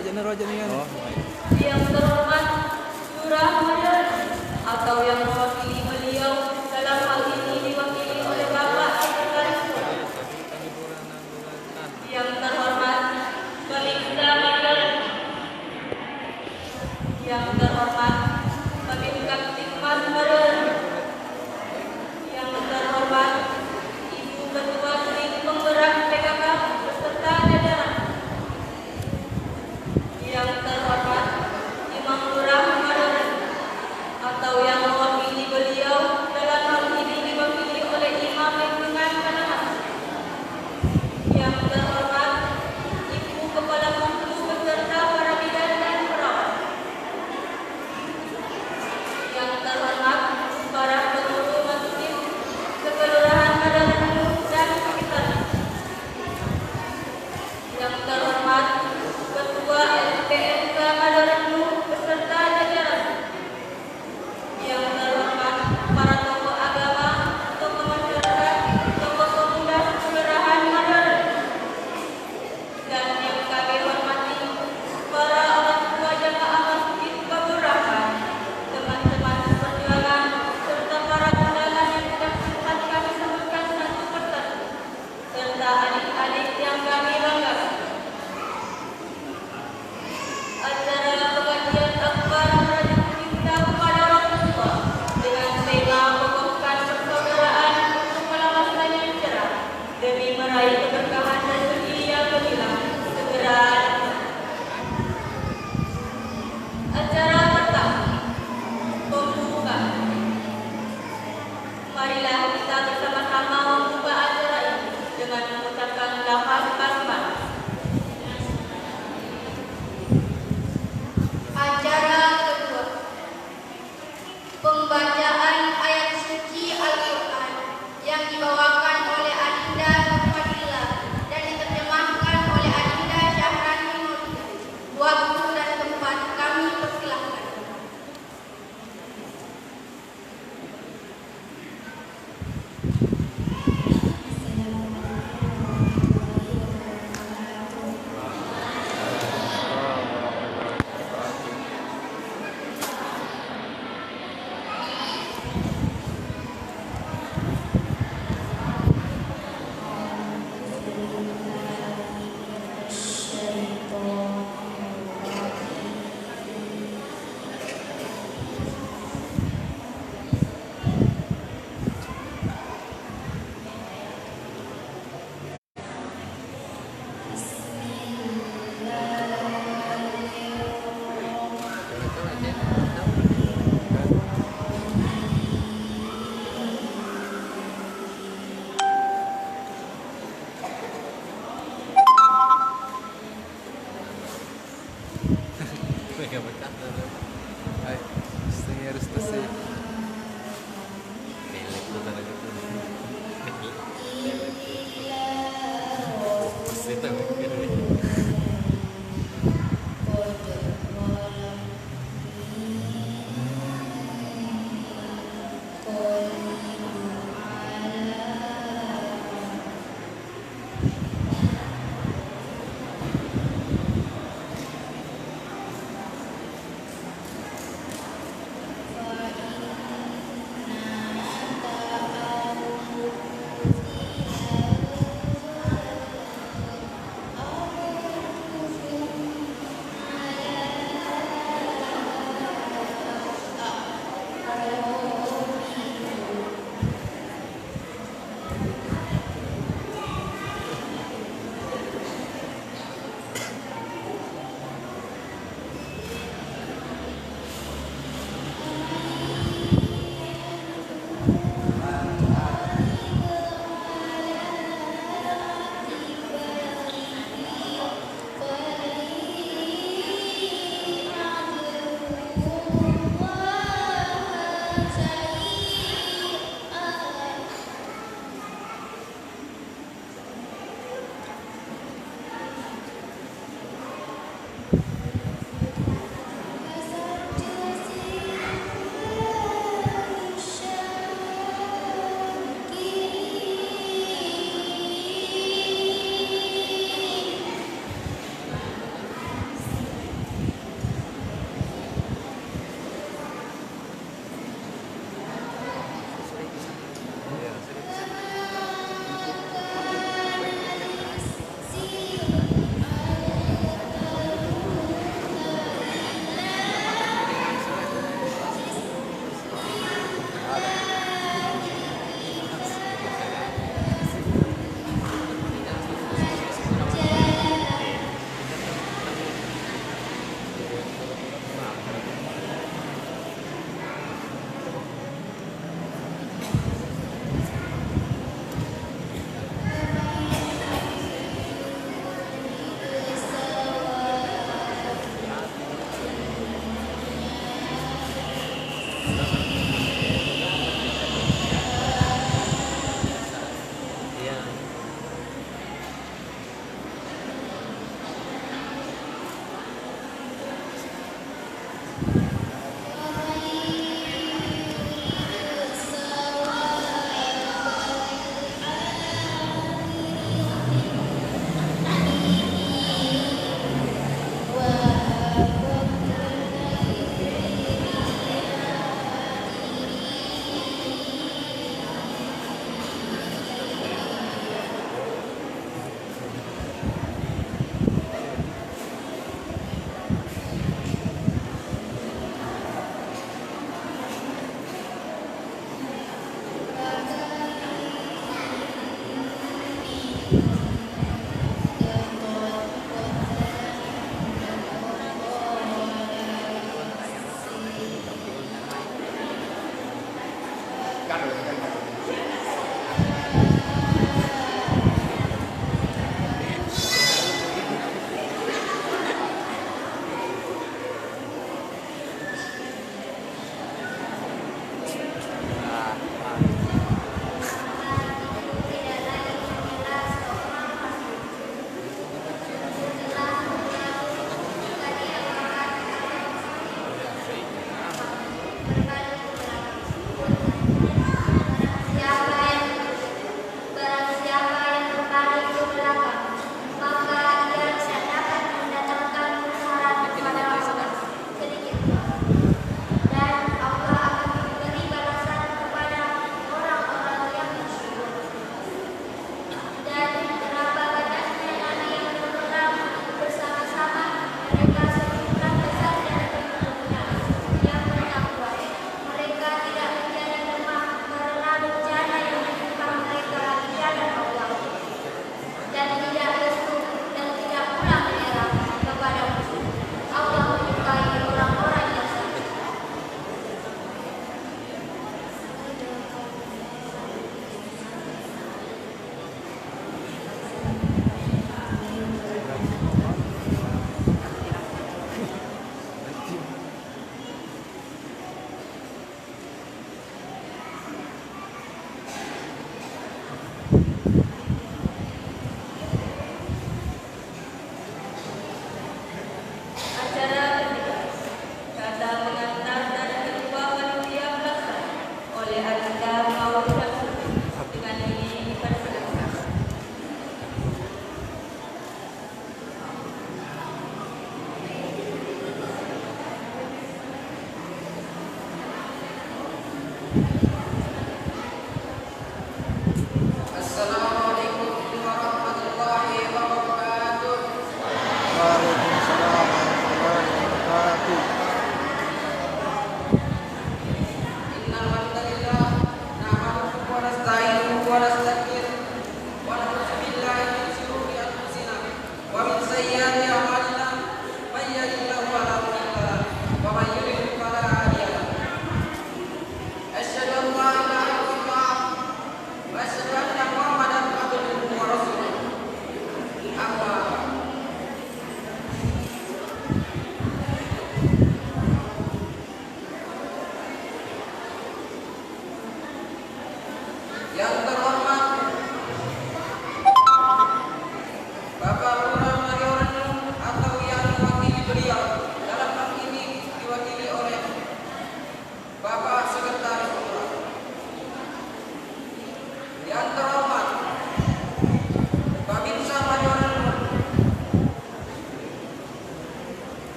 Raja nih kan. Yang terhormat Lurah Mayor atau yang mewakili beliau dalam hal ini diwakili oleh Bapak Sekretaris. Yang terhormat Balikda Mayor. Yang terhormat Babin Kaptikmas Mayor. Yang terhormat Ibu Ketua Tim Penggerak PKK beserta jajaran. Yang terhormat Imam Lurah Mayor atau yang mewakili beliau dalam hal ini diwakili oleh Imam Lingkungan Kanahan. Yang terhormat Ibu Kepala Bungsu beserta para bidan dan perawat. Yang terhormat para pengurus masjid sekelurahan Madaranu dan sekitarnya. Yang terhormat Ketua LPMK Madaranu beserta jajaran. Yang terhormat para tokoh agama, tokoh masyarakat, tokoh pemuda kelurahan Madaranu. Dan yang kami hormati para orang tua jamaah masjid beberapa, teman-teman seperjuangan, serta para undangan yang sudah sempat kami sebutkan satu persatu, serta adik-adik yang kami banggakan. Acara pengajian akbar berajak cinta kepada orang tua dengan tema kokohkan persaudaraan untuk melawaskan yang cerah demi meraih keberkahan rezeki yang gemilang segera. Acara pertama, pembukaan. Marilah kita bersama-sama membuka acara ini dengan mengucapkan lafaz basmalah. Acara kedua, pembacaan ayat suci Al-Quran yang dibawakan oleh Adinda Nurfadila dan diterjemahkan oleh Adinda Syahrani Nurida. Waktu dan tempat kami persilahkan.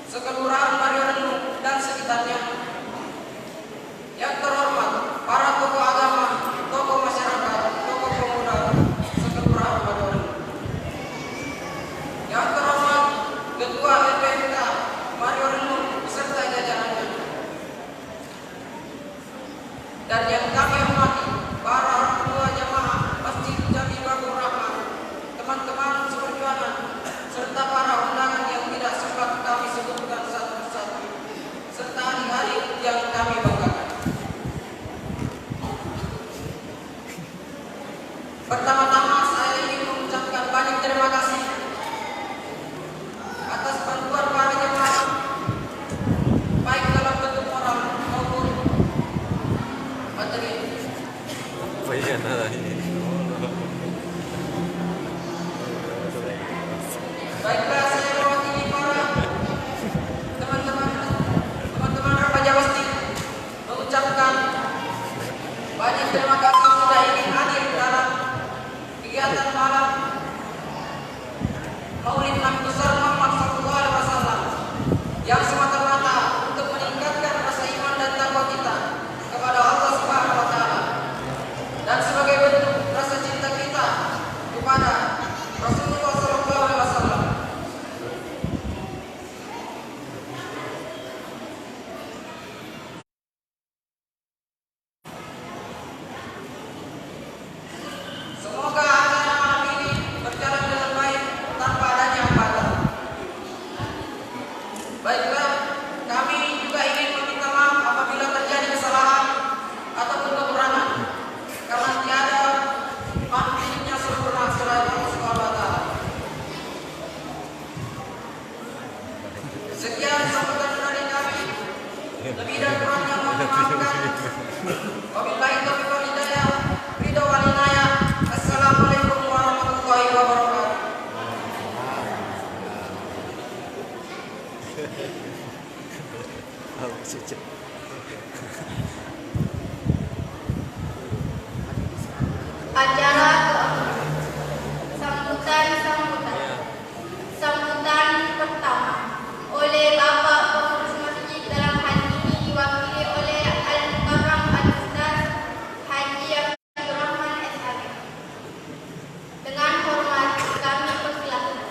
sekelurahan Mariorenung dan sekitarnya. Yang terhormat para tokoh agama, tokoh masyarakat, tokoh pemuda sekelurahan Mariorenung. Yang terhormat Ketua LPMK Mariorenung beserta jajarannya. Dan yang kami hormati para orang tua jamaah Masjid Jami Babur Rahman, teman-teman seperjuangan, serta para undangan yang tidak sempat kami sebutkan satu persatu, serta hari-hari yang kami banggakan. Pertama-tama saya ingin mengucapkan banyak terima kasih atas bantuan para jemaah, baik dalam bentuk moral maupun materi. Baiklah, saya mewakili para teman-teman Raja Wasti mengucapkan banyak terima kasih sudah ingin hadir dalam kegiatan malam Maulid Nabi besar Muhammad SAW yang semata-mata untuk meningkatkan rasa iman dan takwa kita kepada Allah Subhanahu wa taala dan sebagai bentuk rasa cinta kita kepada Rasulullah SAW. Semoga acara malam ini berjalan dengan baik tanpa adanya hambatan. Baiklah, kami juga ingin meminta maaf apabila terjadi kesalahan ataupun kekurangan, karena tiada makhluknya sempurna selain Allah Subhanahu wa taala. Sekian sambutan dari kami. Lebih dan kurangnya mohon dimaafkan. Wabillahi taufiq wal hidayah. Ridho wal inayah. Assalamualaikum warahmatullahi wabarakatuh. Acara sambutan pertama oleh Bapak Pengurus Masjid dalam hal ini diwakili oleh Al-Mukarram Al-Ustaz Haji Abdul Rahman SHM. Dengan hormat kami persilakan.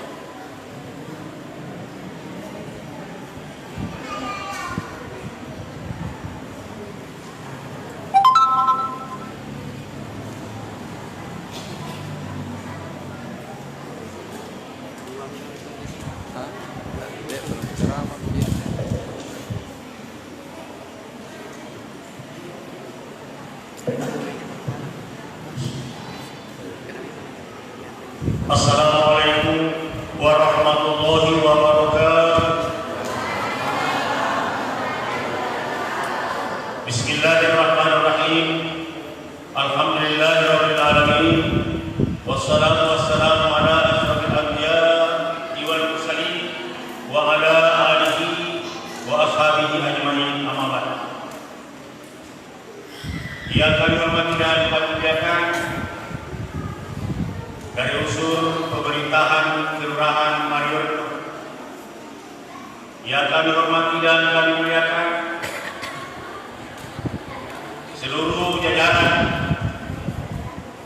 Assalamualaikum warahmatullahi wabarakatuh. Bismillahirrahmanirrahim. Alhamdulillahirabbil alamin. Wassalatu wassalamu ala asyrofil anbiya'i wal mursalin wa ala alihi wa ashabihi ajmain, amma ba'd. Yang kami hormati dan kami muliakan dari unsur pemerintahan Kelurahan Mariorenung, yang kami hormati dan kami muliakan seluruh jajaran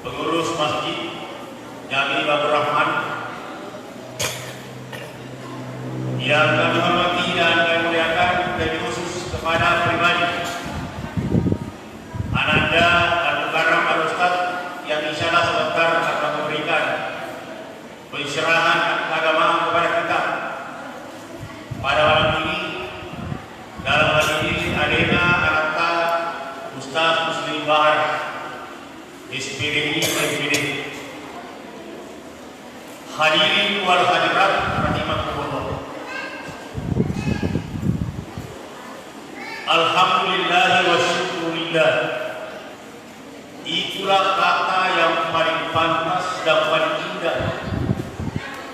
pengurus Masjid Jami Babur Rahman, yang kami hormati dan kami muliakan dari khusus kepada pribadi Ananda Al-Mukarram Al-Ustaz yang insyaallah sebentar akan memberikan pensyarahan keagamaan kepada kita pada malam ini. Dalam hal ini Alena Ananta Ustaz Muslim Bahar SPDI MPD. Hadirin wal hadirat rahimakumullah. Alhamdulillah wa syukurillah. Itulah kata yang paling pantas dan paling indah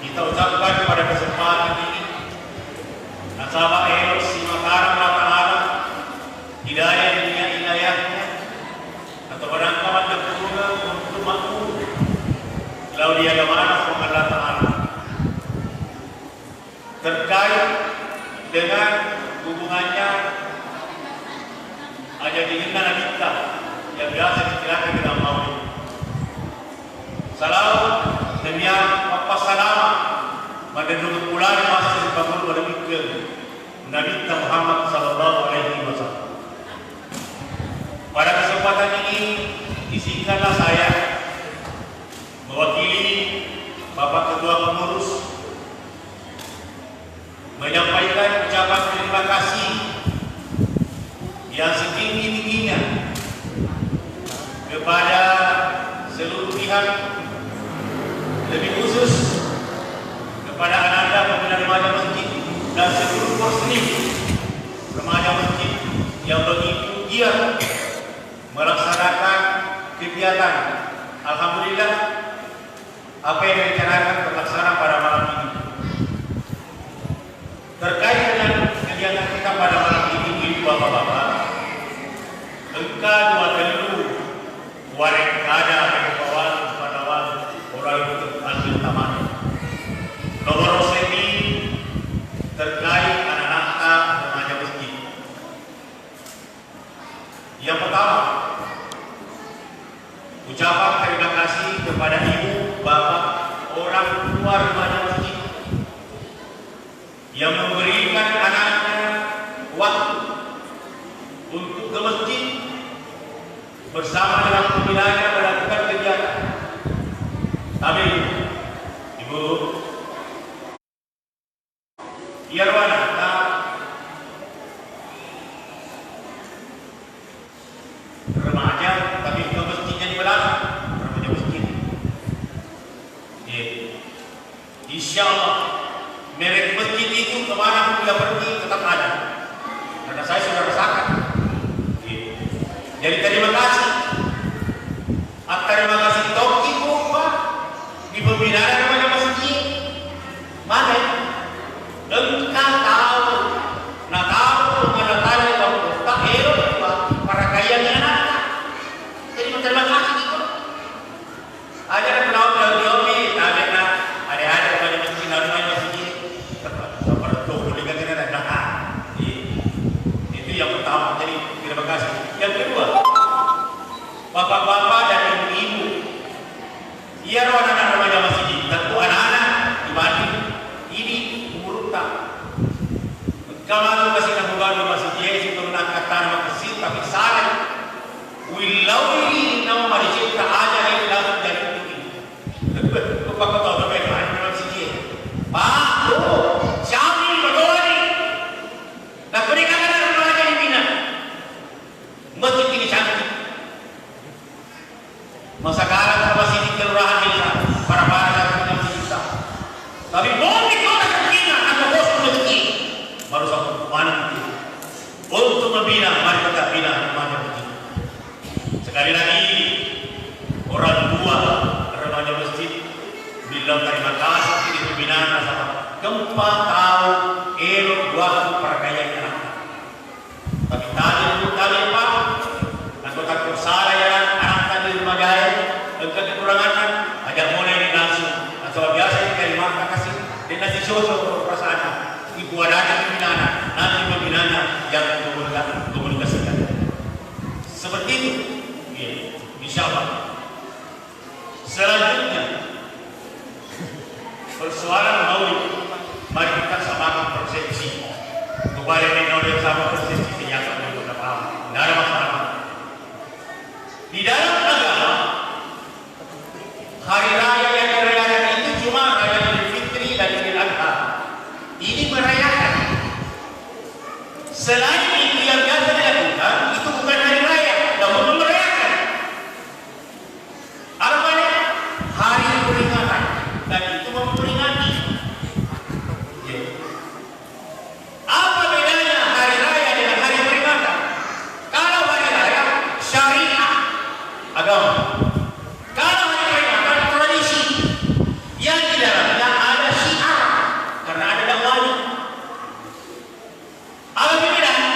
kita ucapkan pada kesempatan ini. Nasabah elok si Mataram Ta'ala hidayah dunia hidayahnya atau barangkali yang kuruna untuk makmur lalu dia kemana Allah Ta'ala terkait dengan hubungannya ada diingat Nabita yang biasa dikirakan dengan maulid. Salawat demikian salama mendengar pulang masih dibangun oleh Nabi Muhammad sallallahu alaihi wasallam. Pada kesempatan ini izinkanlah saya mewakili Bapak Ketua Pengurus menyampaikan ucapan terima kasih yang setinggi-tingginya kepada seluruh pihak, lebih khusus kepada anak-anak pembina remaja masjid dan seluruh personil remaja masjid yang begitu giat melaksanakan kegiatan. Alhamdulillah, apa yang direncanakan terlaksana pada malam ini. Terkait dengan kegiatan kita pada malam ini, ibu bapak-bapak, engkau dua dulu warek ada kawan pada orang itu ambil taman. Nomor seni terkait anak-anak remaja masjid. Yang pertama, ucapan terima kasih kepada ibu, bapak, orang tua remaja masjid yang memberikan anaknya waktu untuk ke masjid bersama dengan pembinanya melakukan kegiatan. Tapi ibu biar wanita remaja tapi ke masjidnya di belakang remaja masjid. Insya Allah merek masjid itu kemana pun dia pergi tetap ada, karena saya sudah rasakan. Jadi terima kasih. Terima kasih toki Pak di pembinaan remaja masjid. Mana? Engkau tahu, nak tahu mana tanya kamu tak elok Pak para kayanya anak. Jadi terima kasih itu. Ada yang tahu dari ada remaja masjid, remaja masjid. Seperti boleh kata dah. Itu yang pertama. Jadi terima kasih. Yang kedua, bapak-bapak dan ibu-ibu, ia anak-anak remaja masjid, tentu anak-anak dibanding ini umur tak. Kalau kasih nabugan di masjid, itu menangkat tanah masjid, tapi salah. Wilau ini nama masjid tak ada yang langsung dari itu. Bapak tahu nama yang lain masjid. Pak, siapa ini betul ini? Nak berikan anak remaja di Mina. Masjid ini cantik. Masa sekarang masih di kelurahan desa, para yang bisa. Tapi boleh kota kecil atau bos masjid baru satu wanita untuk membina, mari kita bina remaja masjid. Sekali lagi orang tua remaja masjid bilang terima kasih di pembinaan sama gempa tahu elok waktu perkayaan anak. Tapi tadi Pak, anggota salah ya anak tadi remaja engkau kekurangan ajak mulai ini langsung. Atau biasa ini terima kasih dan nasi sosok perasaan ibu ada pembinaan nanti pembinanya yang komunikasikan seperti itu. Insya Allah. Selanjutnya persoalan maulid, mari kita samakan persepsi. Kembali dengan sama persepsi kenyataan yang kita paham. Tidak ada masalah. Di dalam agama, hari raya yang dirayakan itu cuma raya Idul Fitri dan Idul Adha. Ini merayakan. Selain itu yang biasa dilakukan, itu bukan hari raya, namun merayakan. Artinya hari peringatan dan itu memperingati. Apa bedanya hari raya dengan hari peringatan? Kalau hari raya syariah agama, kalau hari peringatan tradisi yang di dalamnya ada syiar karena ada dakwahnya. Apa bedanya?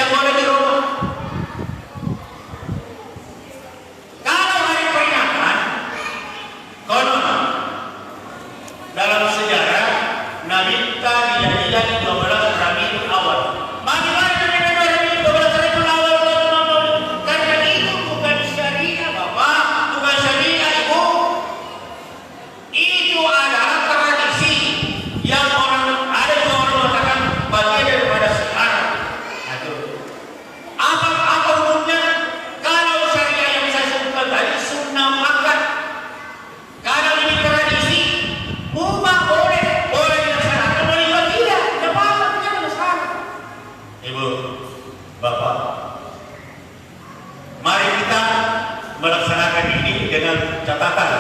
tidak boleh di rumah. Kalau hari peringatan, konon dalam sejarah Nabi kita dijadikan 12 Rabiul Awal. Bagaimana dengan Rabiul 12 Rabiul Awal? Karena itu bukan syariah, Bapak, bukan syariah, Ibu. Itu adalah tradisi yang ada juga orang mengatakan bagian daripada syiar. Apa hukumnya? Kalau syariah yang saya sebutkan tadi sunnah muakkad. Kalau ini tradisi, mubah boleh dilaksanakan, boleh juga tidak apa-apa, tidak ada masalah. Ibu, Bapak, mari kita melaksanakan ini dengan catatan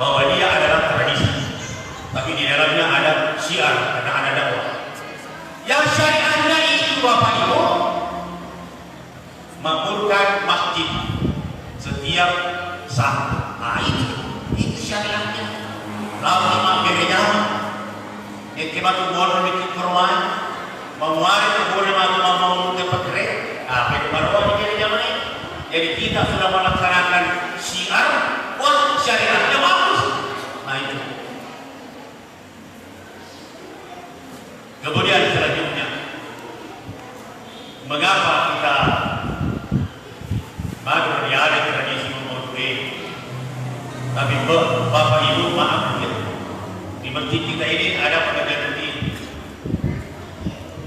bahwa dia adalah tradisi, tapi di dalamnya ada syiar, ada dakwah. Yang syariahnya itu, Bapak Ibu, makmurkan masjid setiap saat. Nah, itu syariahnya. Lalu imam gereja, ikimatu bono di kurman, memuari kebun mau tempat keren. Apa itu baru di gereja mana? Jadi kita sudah melaksanakan syiar, wah syariahnya bagus. Nah itu. Kemudian selanjutnya, mengapa kita baru ada tradisi memulai? Tapi Bapak Ibu maaf ya, di masjid kita ini ada pekerjaan rutin.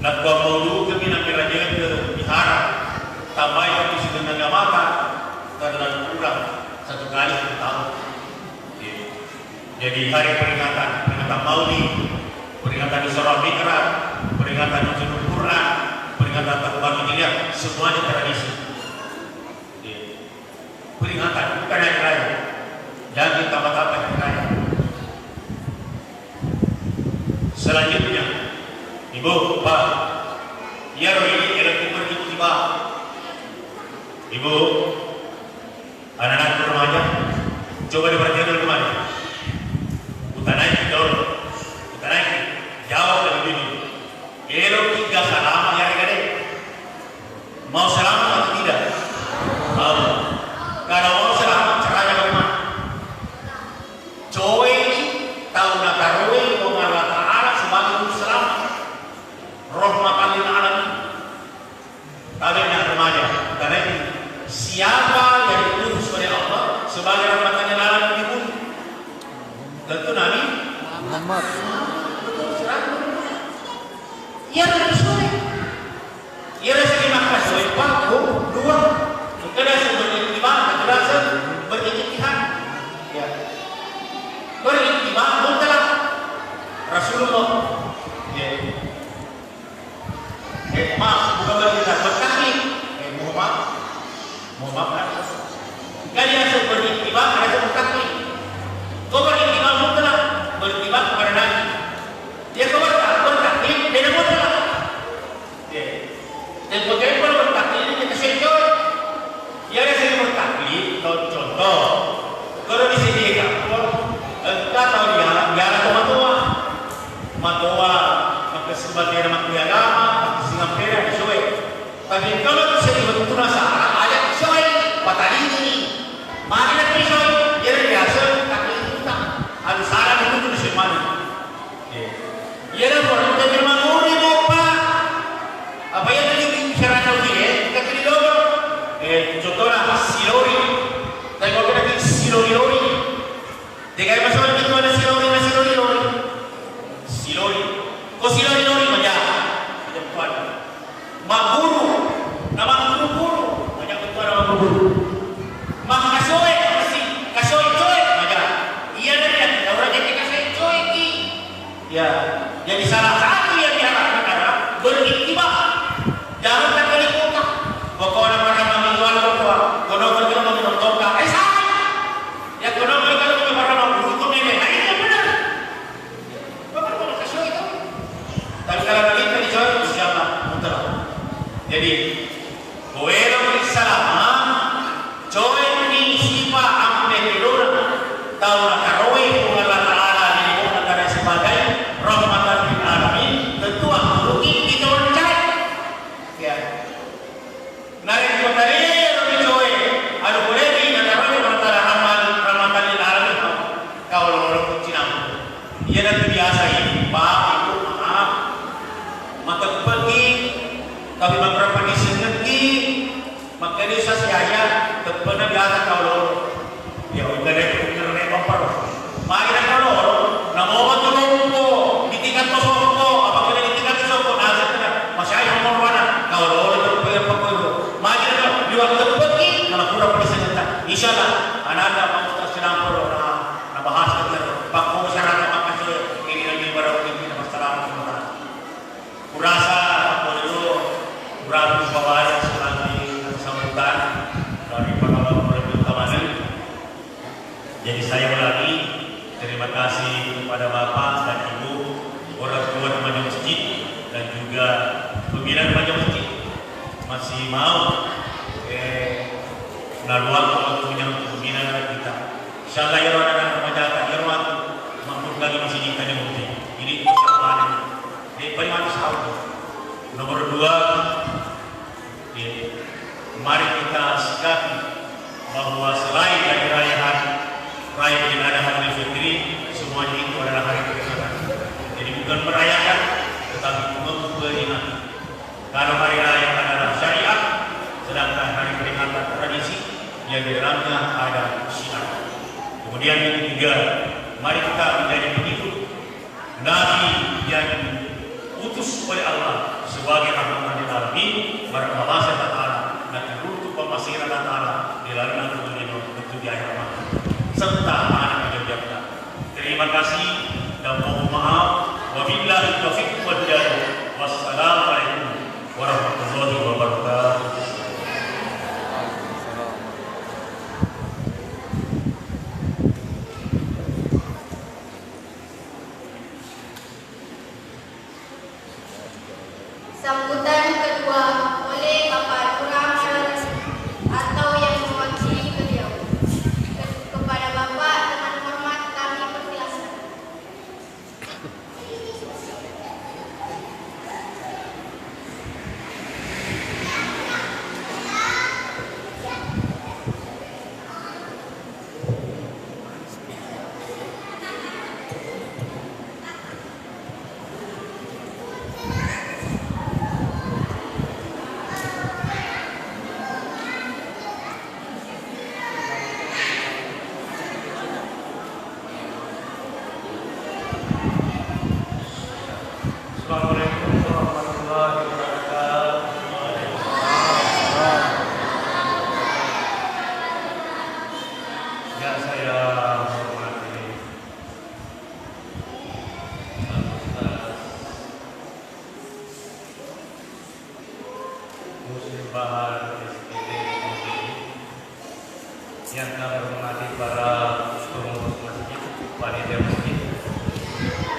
Nak buat maulu kami nak kerja ke wihara, tambah yang sudah naga makan terlalu kurang 1 kali 1 tahun. Jadi hari peringatan Maulid, peringatan Isra Mi'raj, peringatan Nuzulul Quran, peringatan Tahun Hijriah, semuanya tradisi. Peringatan bukan hari raya. Jangan tambah-tambah hari raya. Selanjutnya, Ibu, Pak, ya ini elektif beritiba. Ibu, anak-anak remaja, coba diperhatikan dulu kemana. Kita naik dulu, kita naik, jawab lebih dulu. Elok 3 salam ya gede. Mau selamat atau tidak? Mau. Kalau mau selamat, caranya bagaimana? Cowe tahu nakarowe Allah Ta'ala sebagai selamat, rahmatan lil alamin. Kalian remaja, karena ini siapa yang diutus oleh Allah sebagai rahmatan lil alamin di bumi? Tentu Nabi Muhammad. Ia dari sore. Ia dari segi makna sore Pak, 2. Kita sudah beriman, kita beriktihan. Ya. Beriman mutlak Rasulullah. Ya. Maaf, bukan berita berkahli. Muhammad kan. Kalian sudah beriman, ada berkahli. Kau beriman mutlak, beriman kepada Nabi. Dia kau berkahli, dia mutlak. Ya. Dan bagaimana berkahli ini kita senjol. Ya ada sering berkahli, contoh. Kalau di sini kampung, entah tahu dia ada matoa, maka sebagai nama agama, Singapura disuai. Tapi kalau di sini betul nasa, ada disuai, patah ini, mari nak disuai, dia biasa kaki kita, ada salah itu di sini mana? Ia dah boleh kita bermanguri bopa, apa yang tadi bicara tadi kita pilih dulu. Contohnya silori, tapi kalau kita pilih silori, dekat masalah itu ada silori. Kau silori macam mak guru, nama guru Maka pergi, tapi beberapa di senegi, maka di sasiaya, terpena biasa kalau ya udah deh kerana bumper. Mari nak kalau, nama orang tu lompo, di tingkat kosong apa kena di tingkat kosong, nasi kena masih ada orang mana? Kalau orang terpena apa? Mari nak di waktu pergi, nama kurang pada senjata. Insyaallah, anak-anak mau sedang perlu nak bahas tentang pakau masyarakat makasih ini lagi baru ini masalah semua. Kurasa apa dulu berapa bawa selagi sambutan dari para tamu. Jadi saya ulangi terima kasih kepada Bapak dan Ibu orang tua remaja masjid dan juga pembina remaja masjid masih mau menaruh waktunya untuk pembina kita. Insyaallah ya anak remaja ya waktu mampu lagi masih kita di masjid. Ini persoalan di periman sahur. Nomor 2, mari kita sikapi bahwa selain dari raya Idul Adha Idul Fitri, semuanya itu adalah hari kebesaran. Jadi bukan merayakan, tetapi memperingati. Kalau hari raya adalah syariat, sedangkan hari peringatan tradisi yang di dalamnya ada syiar. Kemudian yang ketiga, mari kita menjadi pengikut Nabi yang diutus oleh Allah sebagai rahmatan lil alamin, Allah Taala dan untuk pemasiran Taala di dalam dunia untuk di akhir zaman serta anak kita. Terima kasih dan mohon maaf. Wabillahi taufiq wal hidayah. Wassalamualaikum warahmatullahi wabarakatuh. Sambutan kedua oleh Bapak Lurah atau yang mewakili beliau. Kepada Bapak dengan hormat kami persilakan. Assalamualaikum warahmatullahi wabarakatuh. Ya, saya hormati Ustaz Muslim Bahar SPT yang kami hormati para pengurus masjid, panitia masjid,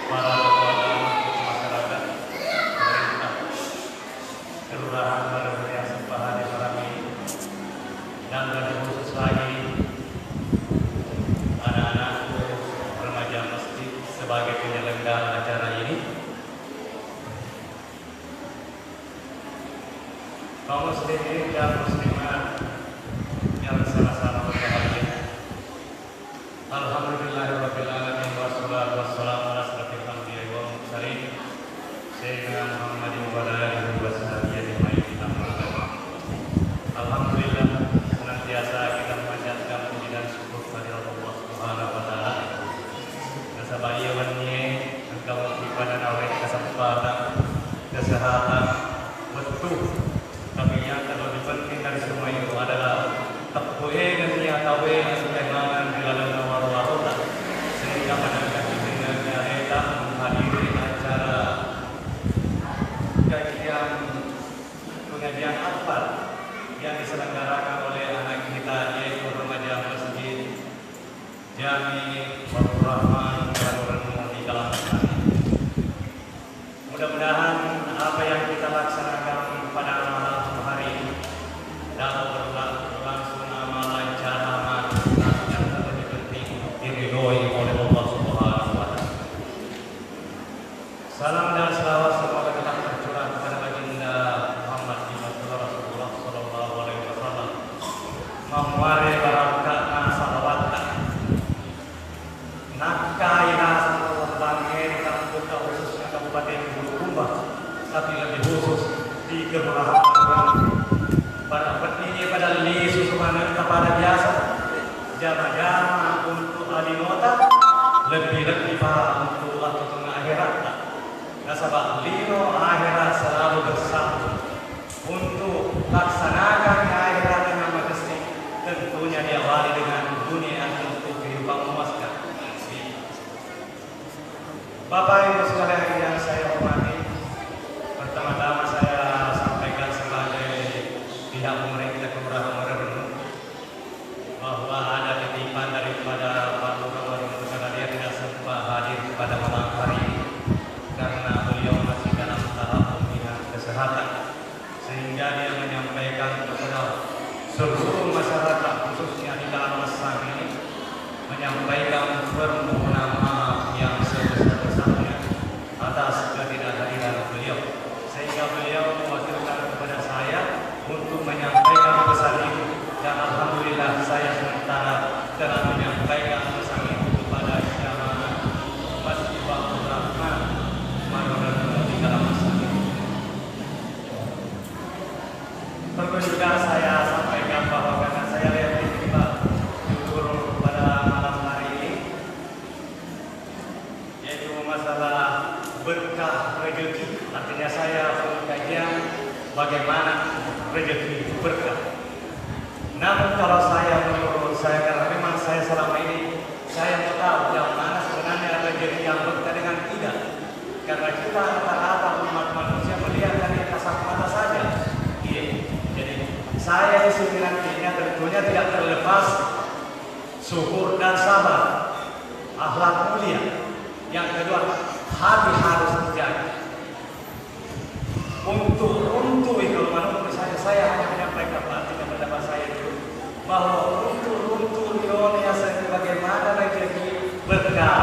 para tokoh agama, masyarakat, pemerintah, kelurahan Baru Sempahan di Parami, dan lebih khusus lagi anak-anak remaja masjid sebagai penyelenggara acara ini. Kaum muslimin dan muslimat yang sama-sama berbahagia. Alhamdulillahirabbil alamin wassalatu wassalamu ala asyrofil anbiya'i wal mursalin sayyidina Muhammadin wa ala alihi wa sahbihi ajma'in. Alhamdulillah, senantiasa kita memanjatkan puji dan syukur kepada Allah Subhanahu wa taala. Nasabayawannya engkau kepada awet kesempatan, kesehatan, betul. Tapi yang lebih penting dari semua itu adalah takwe dan niatawe asleman di dalam warwara sehingga menangkan dengan kita menghadiri acara kajian pengajian akbar yang diselenggarakan oleh anak kita yaitu remaja masjid Jami Bapak Rahman Baru di dalam hati. Mudah-mudahan apa yang kita laksanakan pada malam hari ini dapat berlangsung amal lancar, aman, yang lebih penting diridhoi oleh Allah Subhanahu wa taala. Salam dan selawat semoga tetap tercurah kepada baginda Muhammad Rasulullah sallallahu alaihi wasallam. Mawari barakatna salawatna tapi lebih khusus di Kelurahan Madura. Pada petini pada li susu mana kepada biasa jama-jama untuk alinota lebih pak untuk waktu tengah akhirat. Nasabah lino akhirat selalu bersatu untuk laksanakan akhirat dengan majestik. Tentunya diawali dengan dunia untuk kehidupan memuaskan. Bapak Ibu sekalian yang saya hormati, pertama-tama saya sampaikan sebagai pihak pemerintah Kelurahan Madura bahwa ada titipan daripada Pak Lurah Wali Kota dia tidak sempat hadir pada malam hari ini karena beliau masih dalam tahap pemulihan kesehatan, sehingga dia menyampaikan kepada seluruh masyarakat khususnya di dalam masa ini menyampaikan permohonan maaf yang sebesar-besarnya atas ketidakhadiran beliau, sehingga beliau mewakilkan kepada saya untuk menyampaikan pesan itu, dan alhamdulillah saya sementara telah menyampaikan pesan itu kepada jamaah Masjid Abdul Rahman Madura di dalam masa ini. Perlu juga saya sampaikan bahwa karena saya lihat tiba-tiba jujur pada malam hari ini, yaitu masalah berkah rezeki. Artinya saya mengkajian bagaimana rezeki itu berkah. Namun kalau menurut saya, karena memang saya selama ini saya mau tahu yang mana sebenarnya rezeki yang berkah dengan tidak. Karena kita rata-rata umat manusia melihat dari kasat mata saja. Jadi saya di sini nantinya tentunya tidak terlepas syukur dan sabar, akhlak mulia. Yang kedua, hati harus terjaga. Untuk itu menurut saya hanya menyampaikan artinya pendapat saya itu bahwa untuk Indonesia bagaimana rezeki berkah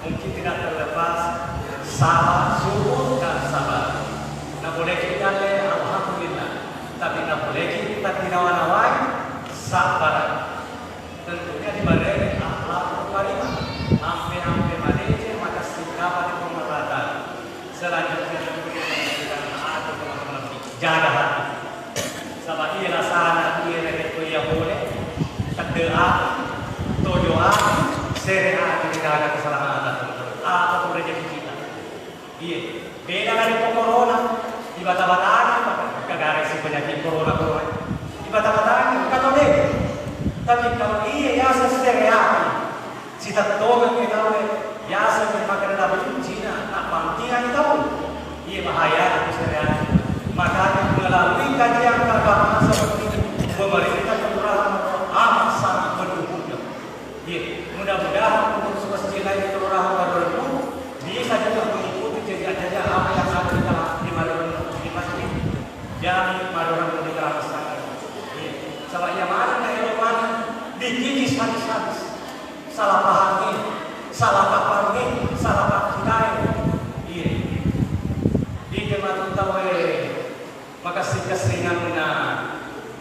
mungkin tidak terlepas sabar, syukur dan sabar. Nah boleh kita alhamdulillah, tapi nah boleh kita tidak sabar. Tentunya dibarengi akhlak karimah, ampe maneje maka sikap dan pemerhatian. Selanjutnya jaga hati. Sama ia rasana ia itu yang boleh terdoa, tojoa, serea tidak ada kesalahan atau rezeki kita. Iya, beda dari corona. Di bata-batanya kagak si penyakit corona. Di bata-batanya katolek. Tapi kalau ia ya serea, si tertolong kita ya semakin dapat Cina, tak penting itu. Iya bahaya itu serea. Makanya melalui kajian keagamaan seperti ini, pemerintah Kelurahan amat sangat mendukungnya. Mudah-mudahan untuk masjid lain di Kelurahan Madura bisa juga mengikuti jejak-jejak apa yang ada di dalam di masjid dan Madura di dalam sana. Sebab yang mana dari mana dikikis habis-habis, salah paham ini, salah paham ini, salah paham ini. Di tempat tahu maka keseringan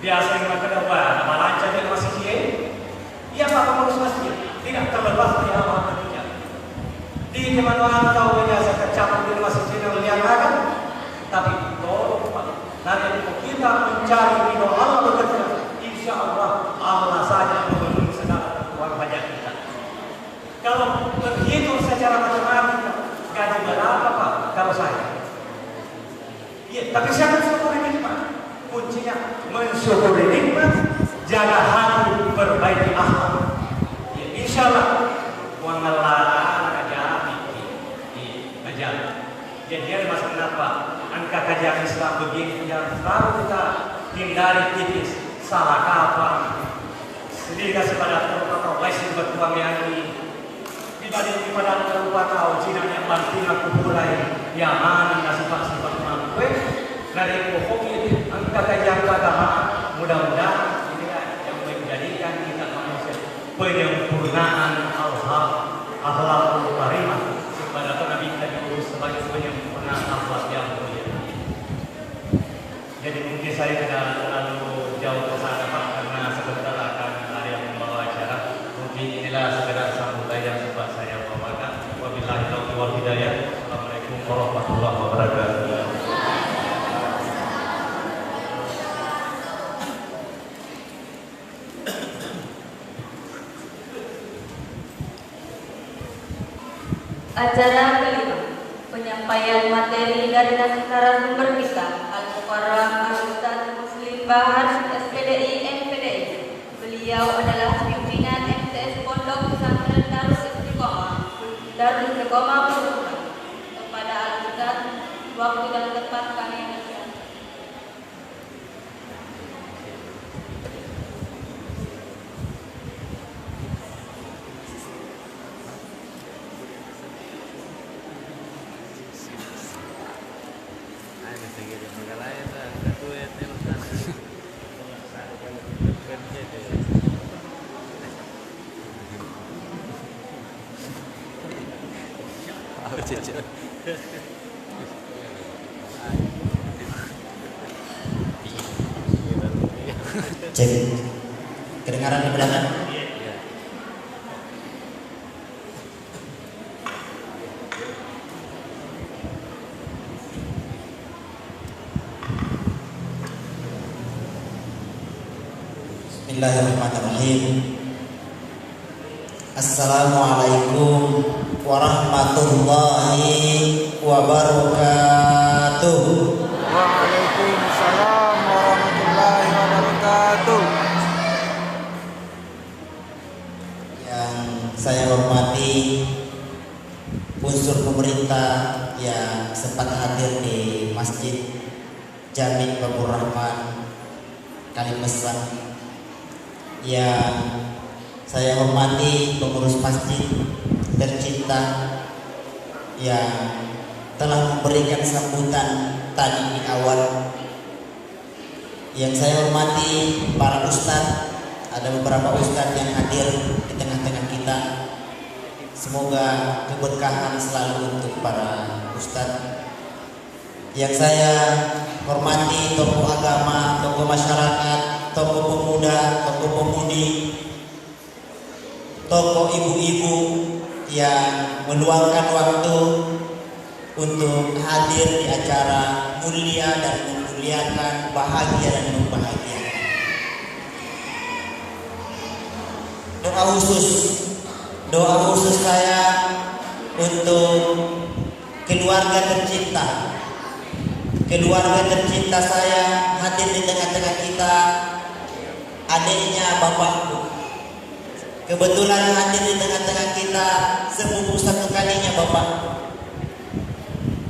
biasa yang makan apa lancar di masjid ia apa mengurus masjid tidak terlepas dari apa kerja di mana tahu biasa kecampur di masjid yang lihat kan, tapi tolong nanti kita mencari ridho Allah bekerja, insya Allah Allah saja memenuhi segala kebutuhan hajat kita. Kalau begitu secara matematika gaji berapa Pak kalau saya? Ya, tapi siapa mensyukuri nikmat? Kuncinya mensyukuri nikmat, jaga hati, perbaiki akhlak. Ya, insya Allah wangalaan aja aja. Jadi ada masalah apa? Angka kajian Islam begini yang selalu kita hindari tipis, salah kapan. Sedikit sepada protokol baik bertuang yang ini. Dibanding pada berupa tahu Cina yang banting kuburai yang mana sifat-sifat mampu dari pokok ini angka kajian agama mudah-mudahan ini yang menjadikan kita manusia penyempurnaan akhlakul karimah kepada Nabi kita diurus sebagai penyempurnaan akhlak yang mulia. Jadi mungkin saya tidak terlalu jauh ke sana Pak, karena sebentar akan ada yang membawa acara. Mungkin inilah sekedar sambutan yang sempat saya bawakan. Wabillahi taufiq wal hidayah. Assalamualaikum warahmatullahi wabarakatuh. Acara kelima, penyampaian materi dari narasumber kita, Al-Mukarram Al-Ustaz Muslim Bahar, SPDI MPDI. Beliau adalah pimpinan MTS Pondok Pesantren Darul Istiqomah Purwokerto. Kepada Al-Ustaz, waktu dan tempat kami persilakan. Cek, kedengaran di belakang? Bismillahirrahmanirrahim. Assalamualaikum warahmatullahi wabarakatuh. Waalaikumsalam warahmatullahi wabarakatuh. Yang saya hormati unsur pemerintah yang sempat hadir di Masjid Jami Babur Rahman Kalimesan, yang saya hormati pengurus masjid tercinta yang telah memberikan sambutan tadi di awal, yang saya hormati para ustadz. Ada beberapa ustadz yang hadir di tengah-tengah kita. Semoga keberkahan selalu untuk para ustadz. Yang saya hormati tokoh agama, tokoh masyarakat, tokoh pemuda, tokoh pemudi, tokoh ibu-ibu yang meluangkan waktu untuk hadir di acara mulia dan memuliakan, bahagia dan membahagiakan. Doa khusus saya untuk keluarga tercinta saya hadir di tengah-tengah kita. Adiknya bapakku kebetulan hadir di tengah-tengah kita, sepupu satu kalinya bapakku,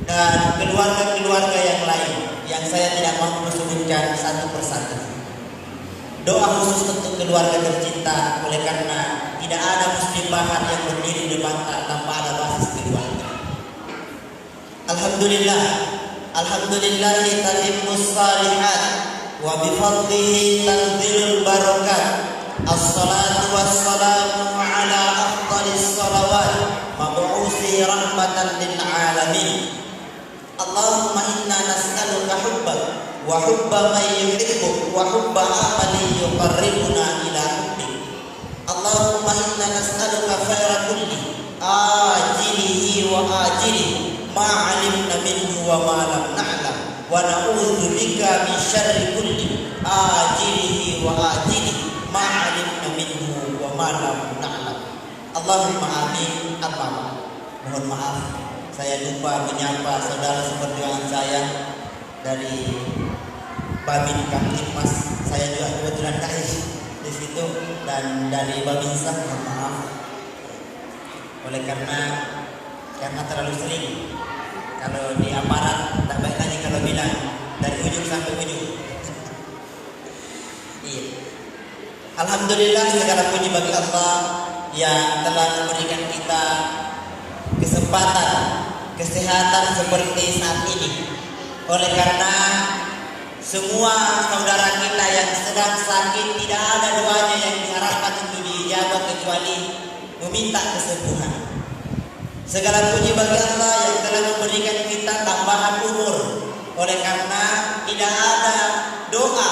dan keluarga-keluarga yang lain yang saya tidak mampu sebutkan satu persatu. Doa khusus untuk keluarga tercinta, oleh karena tidak ada muslim Bahar yang berdiri di Bangka tanpa ada basis keluarga. Alhamdulillahi tatimmus shalihat wa bifadlihi tanzilul barakat. Assalatu wassalamu ala afdalis salawat mab'usi rahmatan lil alamin. Allahumma inna nas'aluka hubbak wa hubba man yuhibbuk wa hubba amalin yuqarribuna ila hubbik. Allahumma inna nas'aluka khaira kulli ajilihi wa ajilihi ma 'alimna minhu wa ma lam na'lam, wa na'udzu bika min syarri kulli ajilihi wa ajilihi ma 'alimna minhu wa ma lam na'lam. Allahumma amin. Mohon maaf saya lupa menyapa saudara seperjuangan saya dari Babin Kamtipmas. Saya juga kebetulan kais di situ, dan dari Babinsa, mohon maaf. Oleh karena terlalu sering kalau di aparat, tak baik lagi kalau bilang dari ujung sampai ujung. Iya. Alhamdulillah, segala puji bagi Allah yang telah memberikan kita kesempatan, kesehatan seperti saat ini. Oleh karena semua saudara kita yang sedang sakit, tidak ada doanya yang diharapkan untuk dijawab kecuali meminta kesembuhan. Segala puji bagi Allah yang telah memberikan kita tambahan umur. Oleh karena tidak ada doa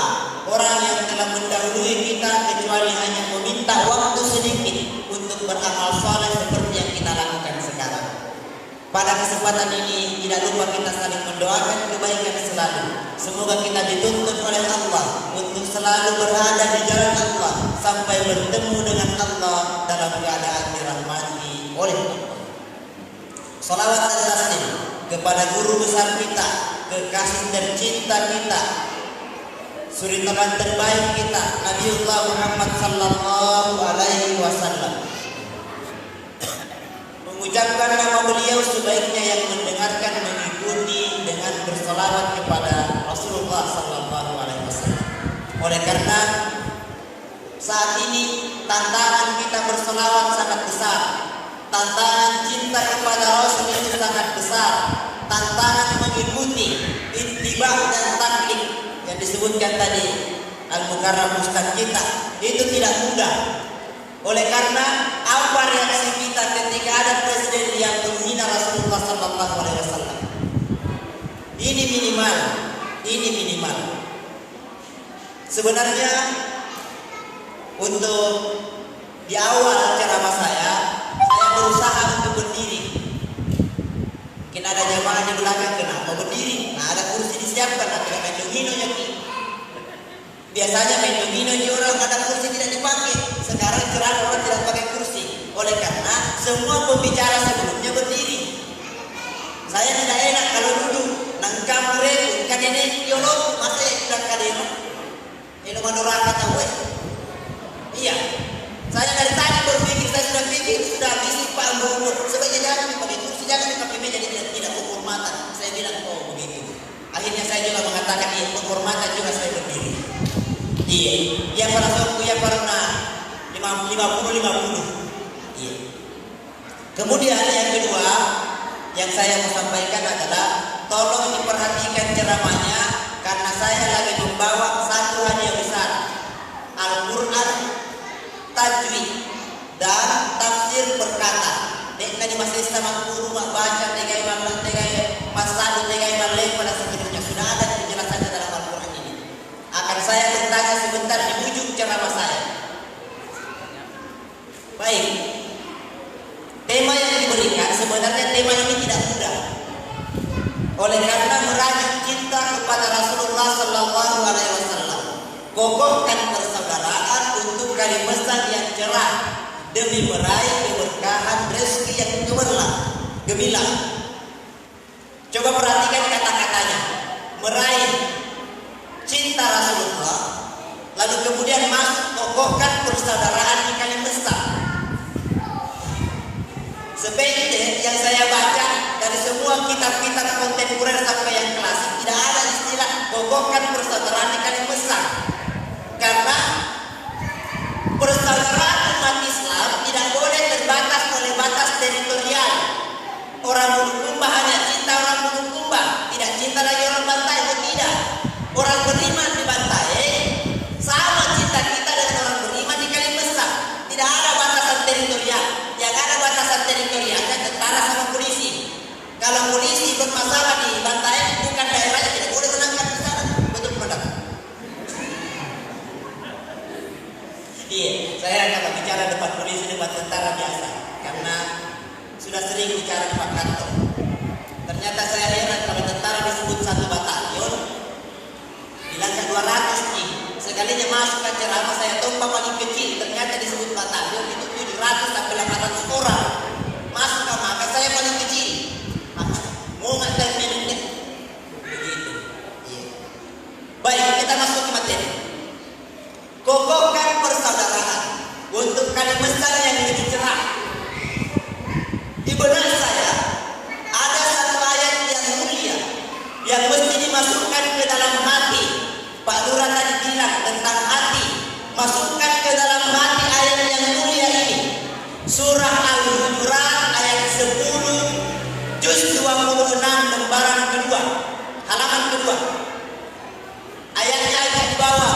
orang yang telah mendahului kita kecuali hanya meminta waktu sedikit untuk beramal saleh seperti yang kita lakukan sekarang. Pada kesempatan ini tidak lupa kita saling mendoakan kebaikan selalu. Semoga kita dituntun oleh Allah untuk selalu berada di jalan Allah sampai bertemu dengan Allah dalam keadaan dirahmati oleh Allah. Salawat dan taslim kepada guru besar kita, kekasih tercinta kita, suri tangan terbaik kita, Nabiullah Muhammad sallallahu alaihi wasallam. Mengucapkan nama beliau sebaiknya yang mendengarkan mengikuti dengan bersalawat kepada Rasulullah sallallahu alaihi wasallam. Oleh karena saat ini tantangan kita bersalawat sangat besar. Tantangan cinta kepada Rasul itu sangat besar. Tantangan mengikuti ittiba dan taklid yang disebutkan tadi Al-Mukarram Ustaz kita itu tidak mudah. Oleh karena apa reaksi kita ketika ada presiden yang menghina Rasulullah sallallahu alaihi wasallam? Ini minimal. Sebenarnya untuk di awal ceramah saya berusaha untuk berdiri. Mungkin ada jamaah di belakang, kenapa berdiri? Nah, ada kursi disiapkan, ada mendongino nyaki. Biasanya mendongino di orang ada kursi tidak dipakai. Sekarang ceramah orang tidak pakai kursi. Oleh karena semua pembicara sebelumnya berdiri. Saya tidak enak kalau duduk. Nangkam reku, kan ini yolok, masa yang bilang kadeno? Ini manuraka tahu. Iya. Saya dari tadi berpikir, saya sudah pikir, sudah habis Pak Umur. Sebaiknya jangan dipakai kursi, jangan dipakai meja, jadi tidak penghormatan. Saya bilang, oh begitu. Akhirnya saya juga mengatakan, iya penghormatan juga saya berdiri. Iya, ya para suku, ya para 50. Iya. Kemudian yang kedua, yang saya mau sampaikan adalah, tolong diperhatikan ceramahnya, karena saya lagi membawa satu hadiah besar. Al-Quran, tajwid dan tafsir berkata. Dek tadi masih sama guru mak baca tegai malam tegai masal tegai malam pada seterusnya sudah ada penjelasannya dalam Al-Quran ini. Akan saya bertanya sebentar di ujung ceramah saya. Baik. Tema yang diberikan sebenarnya tema ini tidak mudah. Oleh karena meraih cinta kepada Rasulullah sallallahu alaihi wasallam. Kokohkan persaudaraan untuk kalimasan yang cerah demi meraih keberkahan rezeki yang gemilang. Coba perhatikan kata-katanya. Meraih cinta Rasulullah, lalu kemudian masuk kokohkan persaudaraan di kalimasan. Sebenarnya yang saya baca dari semua kitab-kitab kontemporer sampai yang klasik tidak ada istilah kokohkan persaudaraan di kalimasan. Karena persaudaraan umat Islam tidak boleh terbatas oleh batas teritorial. Orang Bulukumba hanya cinta orang Bulukumba, tidak cinta lagi orang Bantai, itu tidak. Orang beriman di Bantai sama cinta kita dengan orang beriman di Kalimantan. Tidak ada batasan teritorial. Yang ada batasan teritorialnya tentara sama polisi. Kalau polisi bermasalah di Bantai bukan daerahnya, tidak boleh menangkap di sana. Betul benar. Iya, saya kalau bicara depan polisi, depan tentara biasa, karena sudah sering bicara di Pak Kantor. Ternyata saya heran kalau tentara disebut satu batalion, bilangnya 200 nih. Sekalinya masuk ke ceramah saya tumpah paling kecil, ternyata disebut batalion itu 700 sampai 800 orang. Masuk ke maka saya paling kecil. Mau nggak terminit? Begitu. Iya. Baik, kita masuk ke materi. Kokohkan persaudaraan untuk Kalimantan yang lebih cerah. Di benak saya ada satu ayat yang mulia yang mesti dimasukkan ke dalam hati. Pak Lurah tadi bilang tentang hati. Masukkan ke dalam hati ayat yang mulia ini. Surah Al-Hujurat ayat 10 juz 26 lembaran kedua, halaman kedua. Ayatnya agak di bawah.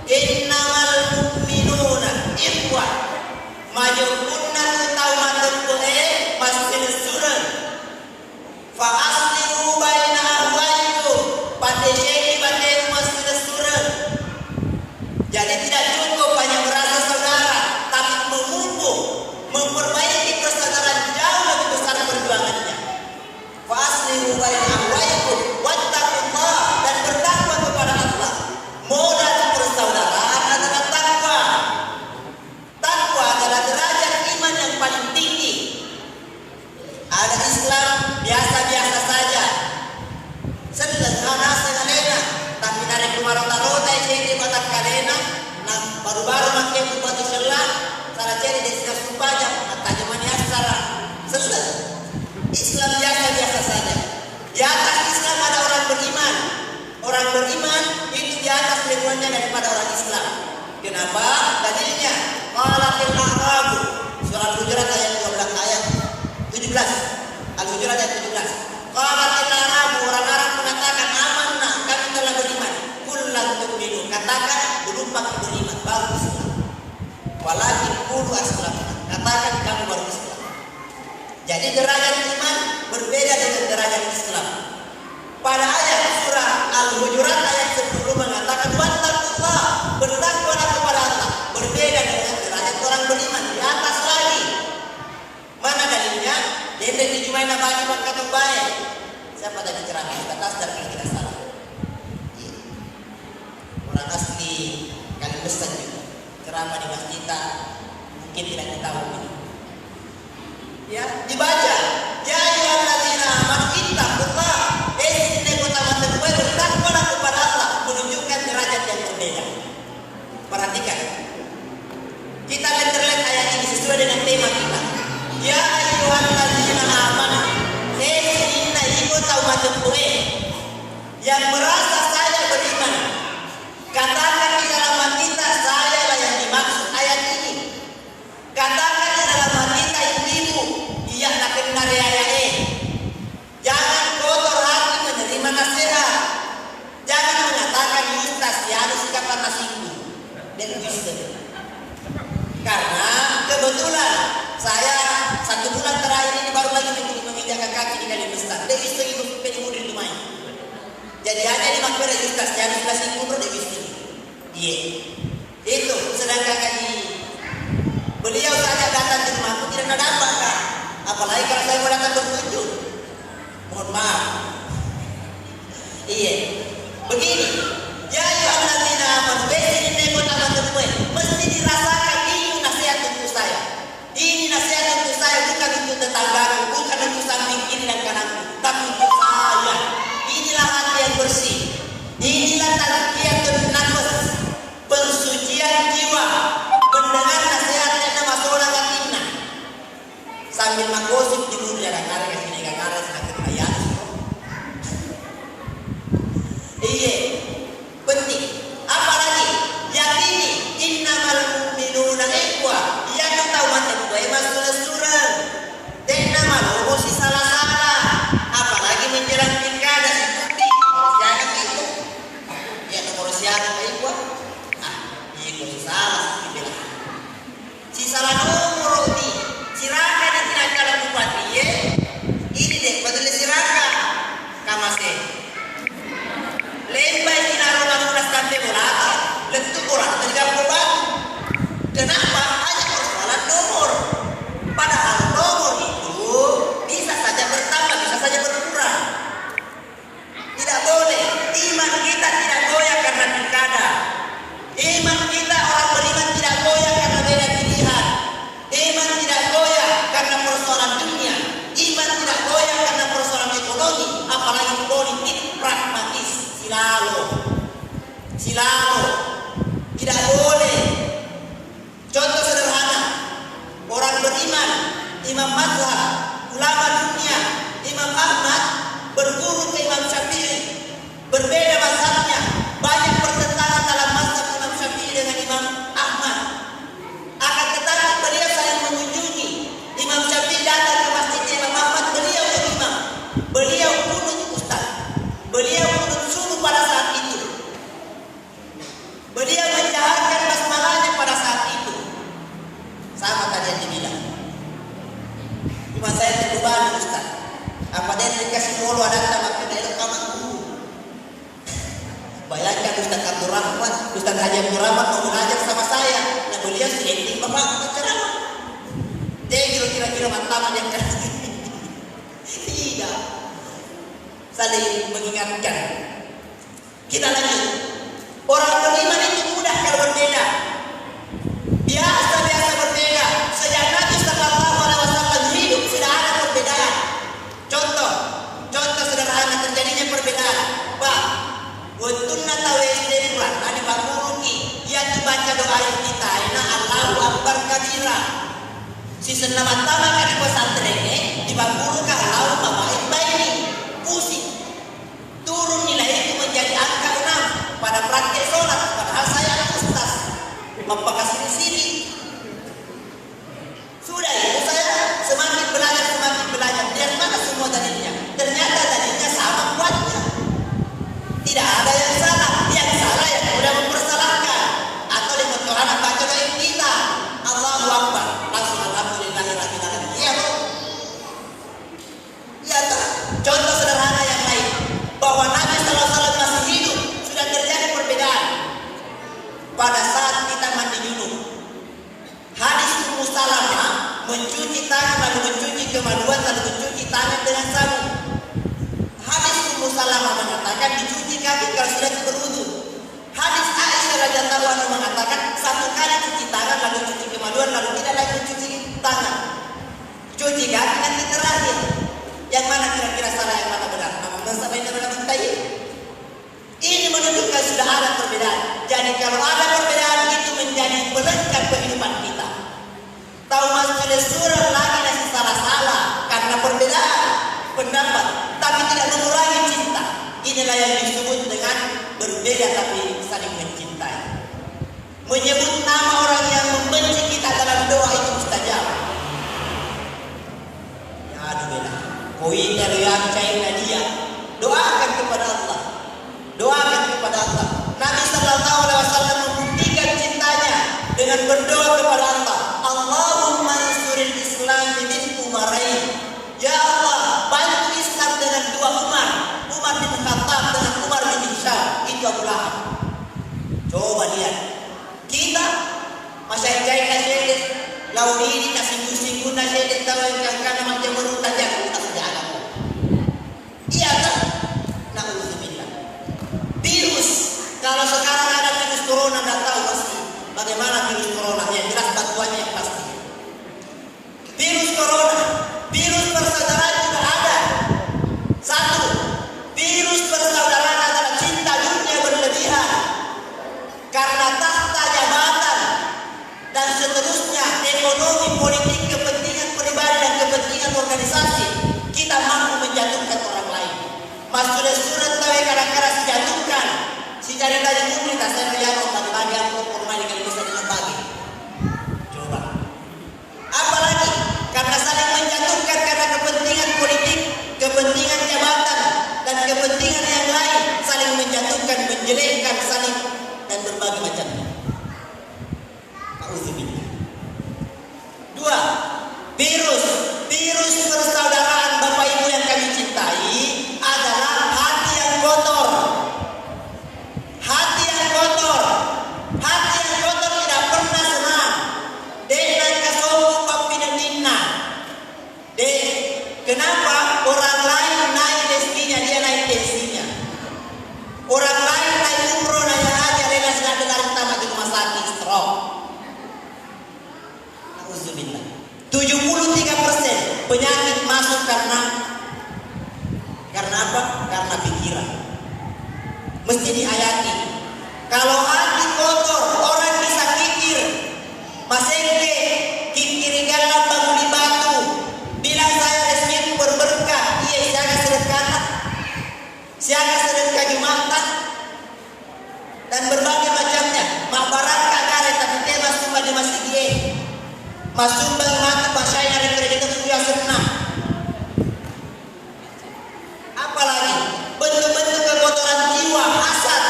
Innamal mu'minuna ikhwah majukunna taumatun boleh masjid surah fa aslihu baina ahwaikum pada jadi pada masjid surah. Jadi tidak cukup hanya merasa saudara, tapi memupuk, memperbaiki persaudaraan jauh lebih besar perjuangannya. Fa aslihu baina ahwaikum wattaqullah, dan bertakwa kepada Allah. Modal persaudaraan adalah takwa. Takwa adalah derajat iman yang paling tinggi. Ada istilah Islam biasa-biasa saja. Di atas Islam ada orang beriman. Orang beriman itu di atas lingkungannya daripada orang Islam. Kenapa? Dalilnya qalatil a'rabu, surah Al-Hujurat ayat 12 ayat 17. Al-Hujurat ayat 17. Qalatil a'rabu, orang Arab mengatakan amanna, kami telah beriman. Qul lam tu'minu, katakan belum beriman, baru Islam. Walakin qulu aslamna, katakan kamu baru Islam. Jadi derajat iman berbeda dengan derajat Islam. Pada ayat surah Al-Hujurat ayat 10 mengatakan wattaqullah, bertakwalah kepada Allah. Berbeda dengan derajat orang beriman, di atas lagi. Mana dalilnya? Dende di Jumaina Bani Makatung Bae. Siapa tadi ceramah? Kita tasdar kalau tidak salah. Iya. Orang asli Kalimantan juga. Ceramah di masjid kita mungkin tidak tahu ini. Ya, dibaca. Ya ayyuhalladzina amanu ittaqullah. Ini utama terbaik bertakwalah kepada Allah, menunjukkan derajat yang berbeda. Perhatikan. Kita lihat ayat ini sesuai dengan tema kita. Ya ayyuhalladzina amanu. Inna utama terbaik yang merasa saya beriman. Katakan di dalam hati kita, saya lah yang dimaksud ayat ini. Katakan di dalam hati kita, ibu, iya nak kena raya. Jangan kotor hati menerima nasihat. Jangan mengatakan ustaz ya harus sikap karena singgung dan wisdom. Karena kebetulan saya 1 bulan terakhir ini baru lagi menginjakkan kaki di Kalimantan. Dia wisdom itu penimur di rumah. Jadi hanya di makbara ustaz ya harus singgung bro dia wisdom. Iya. Itu sedangkan kaji beliau saja datang ke rumahku tidak ada apa-apa. Apalagi kalau saya mau datang berkunjung. Mohon maaf. Iya. Begini. Ya ayyuhalladzina amanu ini utama terbaik. Mesti dirasakan ini nasihat untuk saya. Ini nasihat untuk saya bukan untuk tetanggaku, bukan untuk samping kiri dan kananku, tapi untuk saya. Inilah hati yang bersih. Inilah tazkiyatun nafs, pensucian jiwa. Mendengar nasihatnya nama seorang atina sambil menggosip di mulia dan karya sini karya sedang ayat. Iya, penting. Apalagi yakini innamal mu'minuna ikhwah. Yang tahu mata dua masuk surah. Innamal mu'minin salah-salah. Apalagi menjelang pilkada seperti jangan itu. Ya nomor siapa ikhwah? Itu salah dibilang. Si salah nomor ini silakan tidak kalau bupati ya. Ini deh betul silakan kamase. Lembai sinaro bangunan sampai berapa? Lentuk orang 30 Kenapa? Hanya persoalan nomor. Padahal nomor itu bisa saja bertambah, bisa saja berkurang. Tidak boleh. Iman kita tidak goyah karena pilkada. Iman kita orang beriman tidak goyah karena beda pilihan. Iman tidak goyah karena persoalan dunia. Iman tidak goyah karena persoalan ekonomi, apalagi politik pragmatis. Silalu. Tidak boleh. Contoh sederhana. Orang beriman, Imam Mazhab, ulama dunia, Imam Ahmad berguru ke Imam Syafi'i. Berbeda mazhabnya. Banyak pertentangan dalam mazhab Imam Syafi'i dengan Imam Ahmad. Akan tetapi beliau saling mengunjungi. Imam Syafi'i datang ke masjid Imam Ahmad, beliau yang imam. Beliau kunut ustaz. Beliau kunut subuh pada saat itu. Beliau menjaharkan basmalahnya pada saat itu. Sama tadi yang dibilang. Cuma saya terbebani ustaz. Apa dia dikasih mulu ada sama kedai kamar guru. Bayangkan Ustaz Abdul Rahman, Ustaz Haji Abdul Rahman mau mengajar sama saya. Nah beliau sedikit bapak ceramah. Dia kira-kira mantaman yang kasih. Tidak. Saling mengingatkan. Kita lanjut. Orang beriman itu mudah kalau berbeda. Biasa berbeda. Sejak Nabi Sallallahu Alaihi Wasallam hidup sudah ada perbedaan. Contoh sederhana terjadinya perbedaan. Pak, untunna tawesde Quran ada bakuruki yang dibaca doa kita ina Allahu Akbar kabira. Si senama-tama kan pesantrennya di bangkulu kalau baik baik pusing. Turun nilai itu menjadi angka 6 pada praktek sholat. Padahal saya ustaz mempakasih di sini. Sudah itu saya semakin belajar. Lihat mana semua dalilnya. Ternyata dalilnya sama kuatnya. Tidak ada yang salah. Yang salah yang sudah mempersalahkan atau yang berkelana baca doa kita. Allahu Akbar. Langsung alhamdulillahirabbil alamin. Iya, Bro. Iya, tak? Contoh sederhana yang lain bahwa Nabi sallallahu alaihi wasallam masih hidup, sudah terjadi perbedaan. Pada saat kita mandi junub. Hadis Ummu Salamah mencuci tangan lalu mencuci kemaluan lalu mencuci tangan dengan sabun. Hadis Ummu Salamah mengatakan dicuci kaki kalau sudah berwudu. Hadis Aisyah radhiyallahu anha mengatakan satu kali cuci tangan lalu cuci kemaluan lalu tidak lagi mencuci tangan. Cuci kaki nanti terakhir. Yang mana kira-kira salah yang mana benar? Apakah sampai dengan mentai? Ini menunjukkan sudah ada perbedaan. Jadi kalau ada perbedaan itu menjadi pelengkap kehidupan kita. Tahu masuknya surah lagi nasi salah-salah karena perbedaan pendapat, tapi tidak mengurangi cinta. Inilah yang disebut dengan berbeda tapi saling mencintai. Menyebut nama orang yang membenci kita dalam doa itu mustajab. Ya aduh beda. Koi yang cairnya dia. Doakan kepada Allah. Doakan kepada Allah. Nabi sallallahu alaihi wasallam membuktikan cintanya dengan berdoa kepada Allah. Allahumma ansuril Islam bin Umarain. Ya Allah, bantu Islam dengan dua Umar. Umar bin Khattab dengan Umar bin Hisham. Itu Abu Lahab. Coba lihat. Kita masih jahit nasyidin. Lalu ini kasih singgung nasyidin tahu yang karena macam berutan yang kita sejalan. Iya kan? Na'udzubillah. Virus. Kalau sekarang ada virus corona, anda tahu pasti bagaimana virus corona. Yang jelas bantuannya yang pasti. Virus corona, virus persaudaraan juga ada. Satu, virus persaudaraan adalah cinta dunia berlebihan. Karena tahta jabatan dan seterusnya, ekonomi, politik, kepentingan pribadi dan kepentingan organisasi, kita mampu menjatuhkan orang lain. Masuknya surat tahu kadang-kadang dijatuhkan. Si cari tadi komunitas saya melihat bagi-bagi aku formal dengan bisa berbagi. Coba. Apalagi karena saling menjatuhkan karena kepentingan politik, kepentingan jabatan dan kepentingan yang lain, saling menjatuhkan, menjelekkan, saling dan berbagai macamnya. Auzubillah. Dua, virus persaudaraan Bapak Ibu yang kami cintai adalah hati yang kotor. Hati yang kotor tidak pernah senang. Dengan kasobu papinadina. Kenapa orang lain naik rezekinya, dia naik tensinya. Orang lain naik umroh, naik haji, ada sedang dengar utama di rumah sakit stroke. Alhamdulillah. 73% penyakit masuk karena apa? Karena pikiran. Mesti dihayati. Kalau hati kotor, orang bisa kikir. Masengke, kikirikanlah bangun di batu. Bilang saya rezeki berberkah. Iya, siaga sedekah. Siaga sedekah Jumatan. Dan berbagai macamnya. Makbarat kakare tapi tema sumba di masjid dia. Masumbang mati pasaya dari kredit itu yang senang. Apalagi bentuk-bentuk kekotoran jiwa, hasad,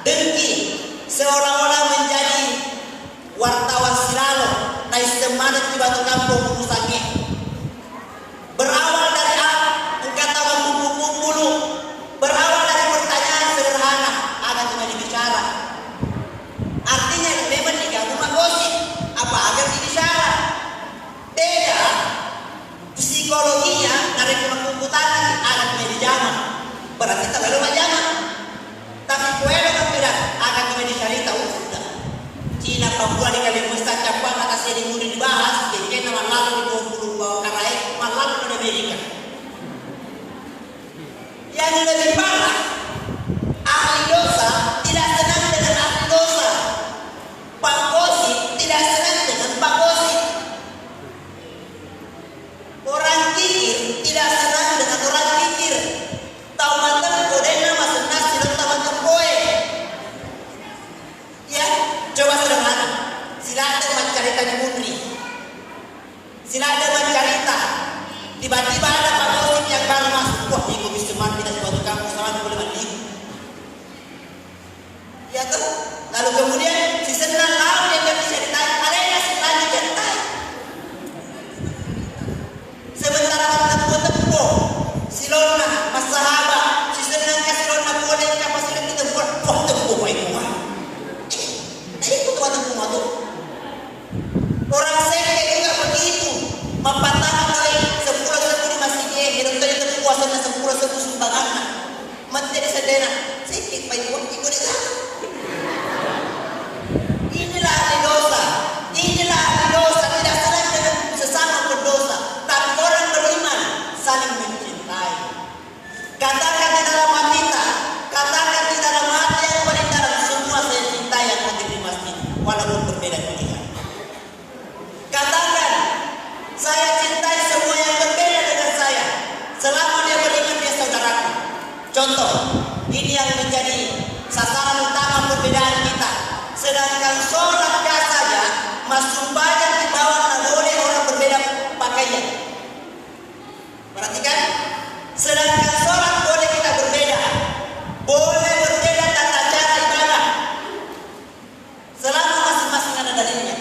dengki, seolah-olah menjadi wartawan silalo, naik semangat di batu kampung rusaknya. Berawal dari ungkapan kumpul-kumpul, berawal dari pertanyaan sederhana, ada kembali bicara. Artinya memang digabung gosip, apa agar dibicara? Beda. Psikologinya dari kumpulan ada kembali zaman. Berarti terlalu banyak. Tapi kue dengan tidak akan kembali cari tahu sudah. Cina Papua di kalian mustahil apa kata saya di dibahas, jadi nama lalu Ya tuh. Lalu kemudian si senang lalu dia nggak bisa ditarik, alena si lagi jantai. Sementara tepuk si lona mas sahabat si senang kasih lona boleh kapasitas kita buat tepuk baik buat. Nah itu tuh tepuk. Orang sekte juga begitu, mempatahkan kali 10 masih dia hidup dari kekuasaan 10 sumbangan. Menteri sedena, sedikit baik buat ikut dia. Inilah ahli dosa, tidak senang dengan sesama berdosa, tapi orang beriman saling mencintai. Katakan di dalam hati kita, katakan di dalam hati yang paling dalam, semua saya cintai yang hadir di masjid, walaupun berbeda pilihan. Katakan, saya cintai semua yang berbeda dengan saya, selama dia beriman dia saudaraku. Contoh, ini yang menjadi sasaran utama perbedaan kita. Sedangkan sholat kah saja masuk banyak di bawah boleh orang berbeda pakaian. Perhatikan, sedangkan sholat boleh kita berbeda, boleh berbeda tata cara ibadah, selama masing-masing ada dalilnya.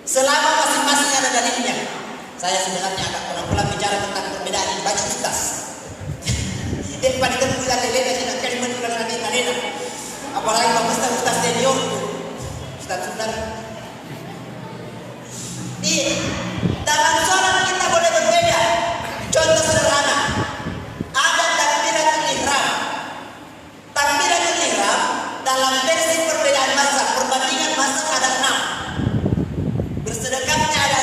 Selama masing-masing ada dalilnya. Saya sebenarnya agak kurang bicara tentang perbedaan ini banyak ustaz. Daripada kita bulan lele dan nak kalimat bulan nanti kalena. Apalagi bapak ustaz senior, ustaz saudara. Di dalam sholat kita boleh berbeda. Contoh sederhana, ada takbiratul ihram. Takbiratul ihram dalam versi perbedaan mazhab, perbandingan mazhab ada 6. Bersedekahnya ada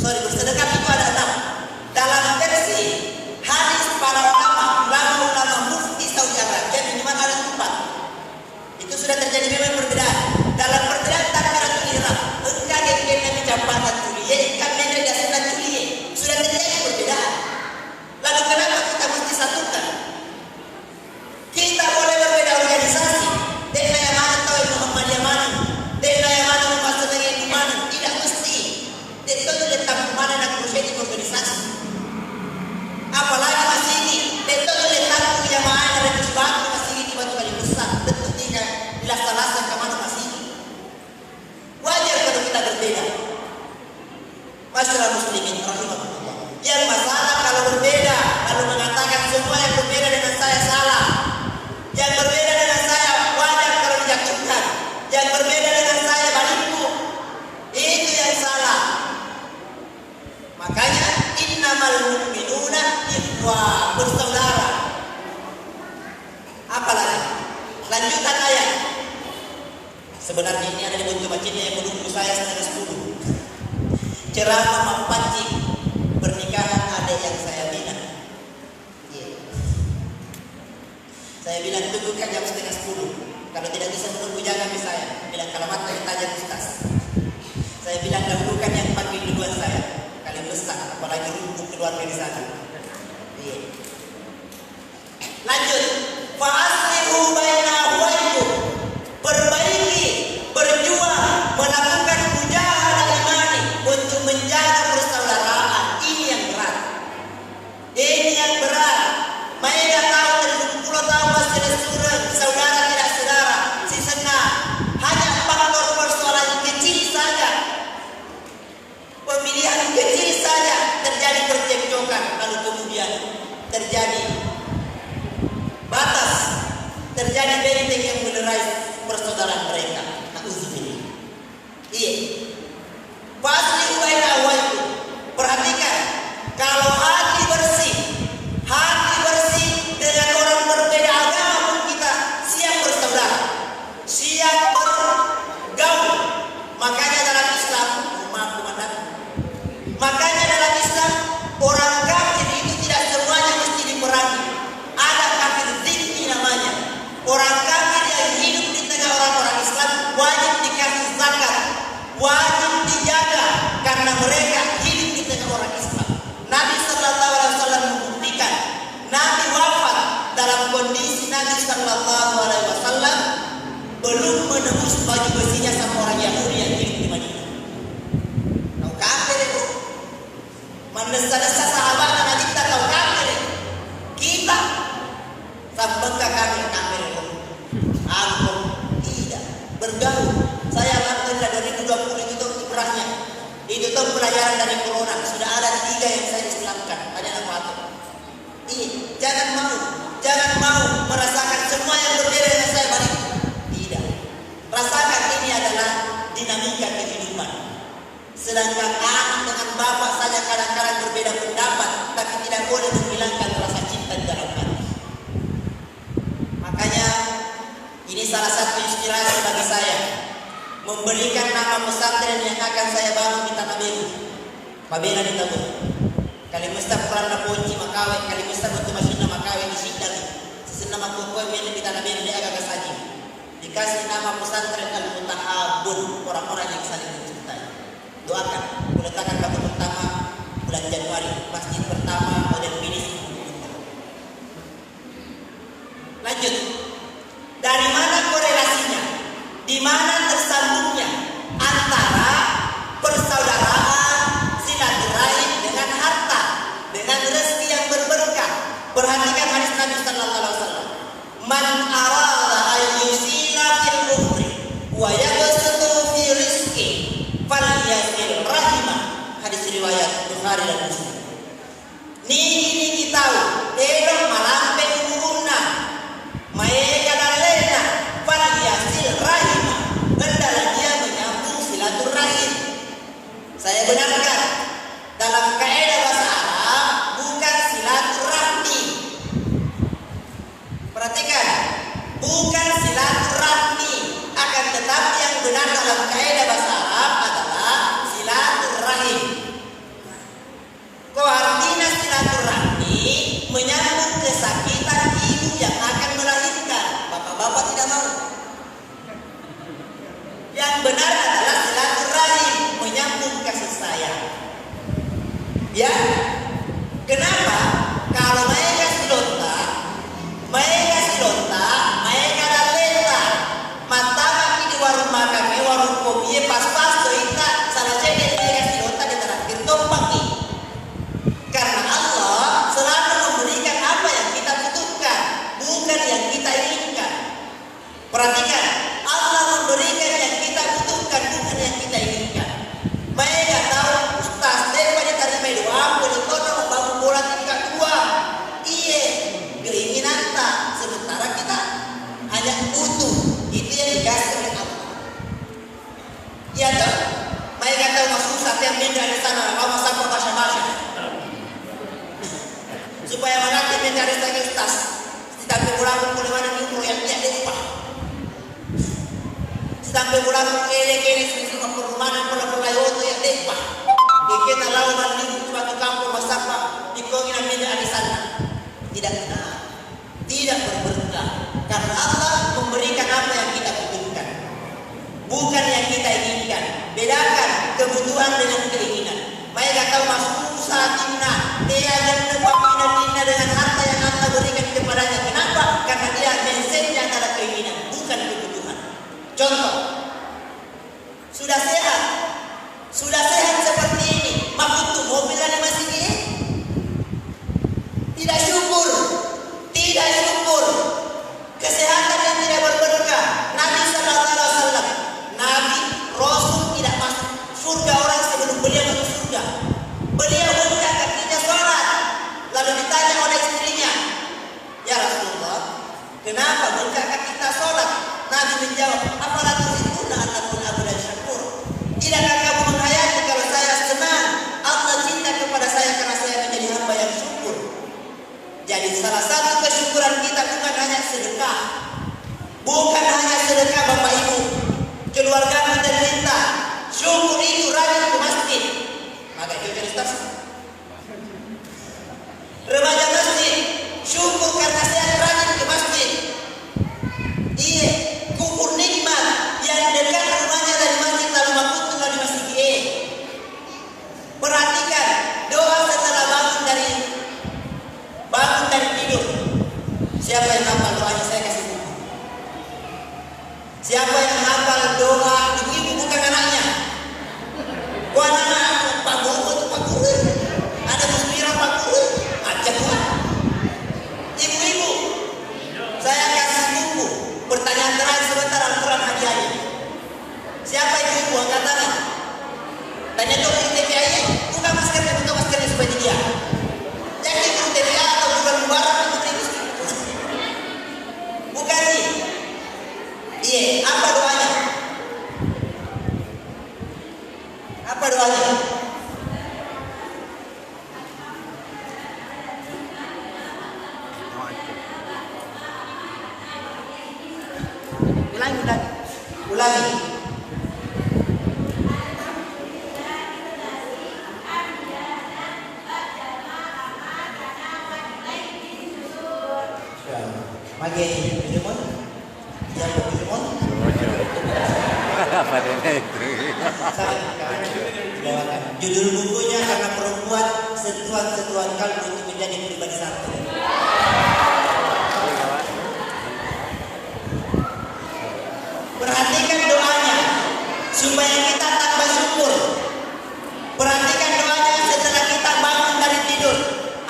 6. Bersedekah itu ada 6. Dalam versi hadis para ulama mufti Saudi Arabia minimal ada 4. Itu sudah terjadi memang perbedaan. Dalam perbedaan takbiratul ihram, engkau yang jabatan culiye, engkau yang dasar culiye, sudah terjadi perbedaan. Lalu kenapa kita mesti satukan? Kita boleh berbeda organisasi. Dena yang mana tahu Muhammadiyah mana, dena yang mana maksudnya yang mana, tidak mesti. Itu letak mana nak berusaha di organisasi. Apalagi masih ini, itu letak yang mana ada sebab masih ini batu kali besar, tentu tidak dilaksanakan ke mana masih ini. Wajar kalau kita berbeda. Masyarakat muslimin rahimahullah. Yang masalah kalau berbeda, lalu mengatakan semua yang berbeda dengan saya salah. Yang berbeda dengan saya wajar kalau dijatuhkan. Yang berbeda dengan saya baliku. Itu yang salah. Makanya innamal mu'minuna ikhwah, bersaudara. Apalagi lanjutan ayat. Sebenarnya ini ada di buku masjidnya yang menunggu saya setengah 10. Ceramah mampancing pernikahan adik yang saya bina. Saya bilang tunggu kan jam setengah 10. Kalau tidak bisa menunggu jangan bisa saya. Bilang kalau mata kita aja ustaz. Saya bilang dahulukan yang panggil duluan saya. Kali besar, apalagi rumput keluarga di sana. Lanjut. Fa'aslihu baina akhwaykum. Perbaiki, berjuang, melakukan mujahadah imani untuk menjaga persaudaraan. Ini yang berat. Ini yang berat. Mereka tahu dan 10 tahun masih ada saudara tidak saudara. Si senang. Hanya faktor persoalan kecil saja. Pemilihan kecil saja terjadi percekcokan. Lalu kemudian terjadi batas, terjadi benteng yang menerai persaudaraan mereka. Nauzubillah. Iya. Faslihu baina akhwaykum. Perhatikan, kalau hati bersih dengan orang berbeda agama pun kita siap bersaudara, siap bergaul. Makanya dalam Islam, makanya dalam Islam orang kafir itu tidak semuanya mesti diperangi. Ada kafir zimmi namanya. Orang kafir yang hidup di tengah orang-orang Islam wajib dikasih zakat, wajib dijaga karena mereka hidup di tengah orang Islam. Nabi sallallahu alaihi wasallam membuktikan. Nabi wafat dalam kondisi Nabi sallallahu alaihi wasallam belum menembus baju besinya sama orang Yahudi yang hidup di Madinah. Tahu kafir itu? Mendesak-desak sahabat Nabi kita tahu kafir. Kita sampai kafir itu. Aku Itu pelajaran dari corona. Sudah ada 3 yang saya islamkan. Ada yang apa? Jangan mau merasakan semua yang berbeda dengan saya balik. Tidak. Rasakan ini adalah dinamika kehidupan. Sedangkan anak dengan bapak saja kadang-kadang berbeda pendapat, tapi tidak boleh menghilangkan rasa cinta di dalam hati. Makanya ini salah satu inspirasi bagi saya, memberikan nama pesantren yang akan saya bangun di Tanah Biru, Pabena di Tabur. Kali mesta Purana Ponci Makawe, kali mesta Batu Masina Makawe di Sidang, sesenama Kukoi Mene di Tanah Biru di agak saji. Dikasih nama pesantren Al-Mutahabun, orang-orang yang saling mencintai. Doakan, meletakkan batu pertama bulan Januari, masjid pertama model finish. Lanjut. Dari mana korelasinya? Di mana tersambungnya antara persaudaraan, silaturahim dengan harta, dengan rezeki yang berberkah? Perhatikan hadis Nabi sallallahu alaihi wasallam. Man arada an yusila fil umri wa yabsutu fi rizqi falyasil rahimah. Hadis riwayat Bukhari dan Muslim. Nini tahu, elok malampe umurna. Mereka dalena falyasil rahimah. Hendaklah dia menyambung silaturahim. Saya benarkan dalam kaidah bahasa Arab bukan silaturahmi. Perhatikan, bukan silaturahmi, akan tetapi yang benar dalam kaidah bahasa Arab adalah silaturahim. Kok artinya silaturahmi? Menyambung kesakitan ibu yang akan melahirkan. Bapak-bapak tidak mau. Yang benar adalah silaturahim, menyambung kasih sayang. Ya, kenapa? Kalau mereka silota, mereka daleta, mata kaki di warung makan, warung kopi, pas-pas doita, salah jadi mereka silota di terakhir tompaki. Karena Allah selalu memberikan apa yang kita butuhkan, bukan yang kita inginkan. Perhatikan, Allah memberikan yang kita butuhkan, bukan yang kita inginkan. Mereka tahu Ustaz daripada terima doa, boleh kono membangun bola tingkat 2. Iya, keinginan tak. Sementara kita hanya butuh. Itu yang dikasih oleh Allah. Iya toh? Mereka tahu masuk Ustaz yang minta di sana, kamu sampai basah-basah. Supaya menanti mencari lagi Ustaz. Sampai pulang boleh mana minggu yang tidak diupah. Sampai pulang kele-kele semua perumahan pola-pola itu yang diupah. Kita lawan minggu cuma ke kampung masapa dikongin meja di sana. Tidak benar. Tidak berberkah. Karena Allah memberikan apa yang kita butuhkan, bukan yang kita inginkan. Bedakan kebutuhan dengan keinginan. Mereka tahu masuk usaha timna, dia akan membangunnya dengan harta yang Allah berikan kepadanya. Kenapa? Karena dia mensennya adalah keinginan, bukan kebutuhan. Contoh, sudah sehat seperti ini, makutu mobil yang masih ini, tidak syukur. Kesehatan yang tidak berberkah. Nabi sallallahu alaihi wasallam, Nabi Rasul tidak masuk surga orang sebelum beliau masuk surga. Beliau bengkak kakinya sholat. Lalu ditanya oleh istrinya, ya Rasulullah, kenapa bengkak kaki kita sholat? Nabi menjawab, apalah turiduna an akuna abdan syakur. Tidakkah kamu menghayati kalau saya senang Allah cinta kepada saya karena saya menjadi hamba yang syukur. Jadi salah satu kesyukuran kita bukan hanya sedekah, bukan hanya sedekah Bapak Ibu, keluarga menderita. Syukur itu rajin ke masjid. Maka itu jadi Ustaz. Remaja masjid, syukur karena saya rajin ke masjid. Iya, kukur nikmat yang dekat rumahnya dari masjid lalu makut lalu di masjid. Perhatikan doa setelah bangun dari tidur. Siapa yang hafal doanya? Saya kasih buku. Siapa yang hafal doa ibu-ibu bukan anaknya? Bukan anak Pak Guru itu Pak Guru. Ada musbirah Pak Guru. Ajak buat. Ibu-ibu, saya kasih buku. Pertanyaan terakhir sebentar, Al-Quran hadiahnya. Siapa ibu-ibu angkat tangan? Tanya dulu ITP Iya, apa doanya? Apa doanya? Ulangi. Magi Filemon, Jago Filemon. Apa itu? Judul bukunya Karena Perempuan Sentuhan-sentuhan Kalbu untuk Menjadi Pribadi Satu. Perhatikan doanya supaya kita tambah syukur. Perhatikan doanya setelah kita bangun dari tidur.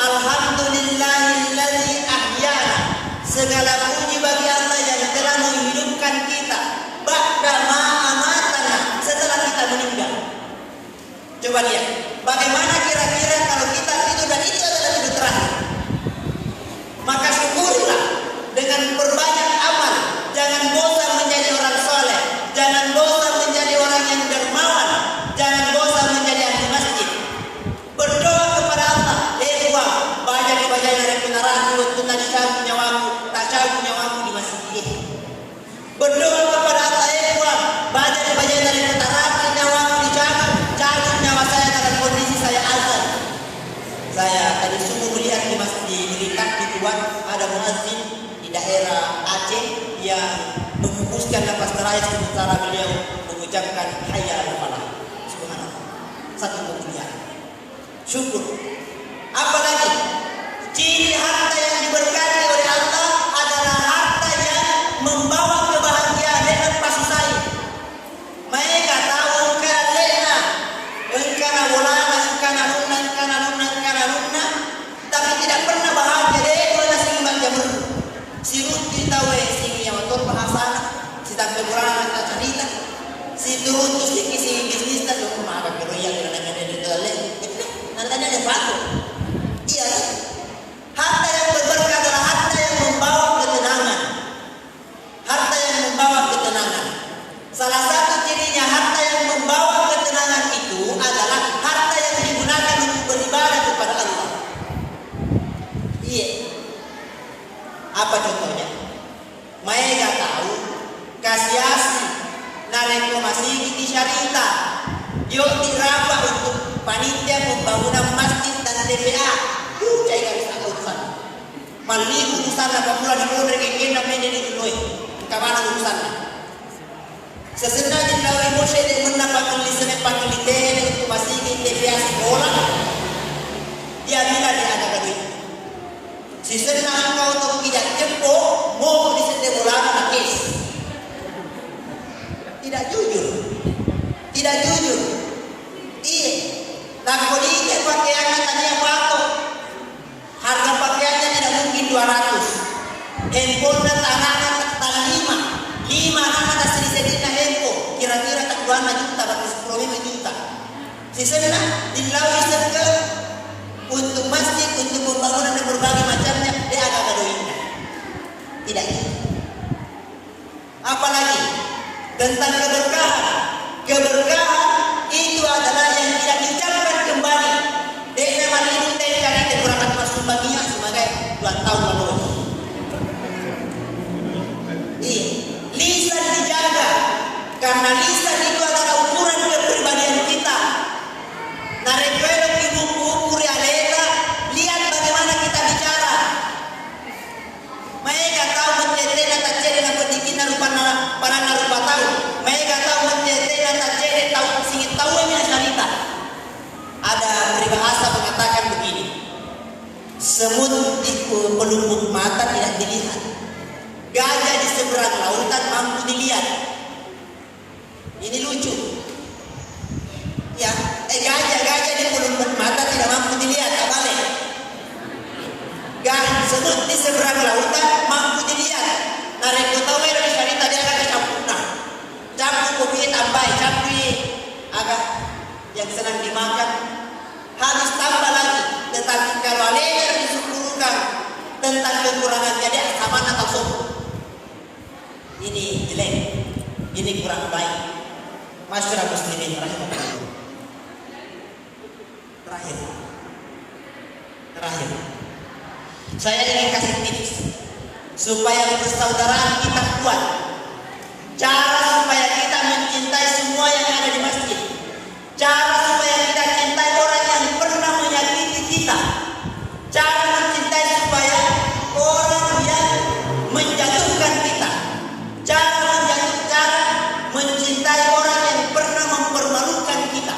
Alhamdulillahilladzi ahyana. Segala puji bagi Allah yang telah menghidupkan kita. Ba'da ma amatana, setelah kita meninggal. Coba lihat, bagaimana kira-kira kalau kita tidur dan itu adalah tidur terakhir. Maka syukurilah dengan berbanyak amal. Jangan bosan menjadi orang soleh. Jangan bosan menjadi orang yang dermawan. Jangan bosan menjadi ahli masjid. Berdoa kepada Allah. Tuhan, baca dari penarasi waktu tadi campur nyawaku, tak campur nyawaku di masjid. Berdoa kepada Allah. Tuhan, baca dari penarasi nyawaku di campur nyawa saya dalam kondisi saya azan. Saya tadi sungguh melihat di masjid Merikat di Tuhan ada muazzin di daerah Aceh yang menghembuskan nafas terakhir sementara beliau mengucapkan hayya 'alal falah. Subhanallah. Satu kemuliaan. Syukur. Apalagi ciri harta yang diberkati oleh Allah adalah harta yang membawa kebahagiaan dengan pasusai. Mereka tahu karena engkana bolana, engkana nunna, tapi tidak pernah bahagia deh kalau sing jamur. Si Ruti tahu sing yang motor bahasana, si sampai bolana tak cerita. Si turun tu si bisnis tak lu makan pero yang dengan dia tole. Nanti ada batu. Iya. Harta yang berberkah adalah harta yang membawa ketenangan. Harta yang membawa ketenangan. Salah satu cirinya harta yang membawa ketenangan itu adalah harta yang digunakan untuk beribadah kepada Allah. Iya. Apa contohnya? Mereka tahu kasih asih nareko masih di syariah. Yuk diraba untuk panitia pembangunan masjid dan TPA. Cai garis urusan. Mali urusan apa pula di pondok yang nak menjadi dulu. Kemana urusannya? Sesenang di lawan Moshe dengan mendapat lisan panglitene untuk masih di TPA sekolah. Dia bila dia ada lagi. Si senang kau untuk tidak jemput mau di sekolah nakis. Tidak jujur. Tidak jujur. Iya. Nakolinya pakaiannya tadi yang patok. Harga pakaiannya tidak mungkin 200. Handphone dan tangan tak 5 anak ada sedikit handphone. Kira-kira tak 2 juta atau 10 juta. Sisanya dilawi serta untuk masjid, untuk pembangunan dan berbagai macamnya dia agak kadoinnya. Tidak gitu. Apalagi tentang keberkahan. Keberkahan itu adalah yang tidak diucapkan kembali. Dia memang itu cari dan berangkat masuk baginya sebagai 2 tahun lalu. Iya, lisan dijaga karena lisan itu adalah ukuran kepribadian kita. Narekwelo ibuku ukur aleta, lihat bagaimana kita bicara. Mereka tahu mencetina tak ceri na pendikinan rupa rupa tahu. Mereka tahu mencetina tak ceri tahu singit tahu yang cerita. Ada peribahasa mengatakan begini. Semut di pelupuk mata tidak dilihat. Gajah di seberang lautan mampu dilihat. Ini lucu. Ya, gajah di pelupuk mata tidak mampu dilihat. Tak balik. Semut di seberang lautan mampu dilihat. Nareko tahu mereka di cerita dia agak campur. Campur kopi tambahin, campur agak yang senang dimakan. Harus tambah lagi. Tetapi kalau leher disukurkan tentang kekurangan jadi sama atau sombong. ini jelek, ini kurang baik. Masyarakat muslimin rahimahullah. Terakhir, saya ingin kasih tips supaya persaudaraan kita kuat. Cara supaya kita mencintai semua yang ada di masjid. Cara supaya kita cintai orang yang pernah menyakiti kita. Cara mencintai supaya orang yang menjatuhkan kita. Cara mencintai orang yang pernah mempermalukan kita.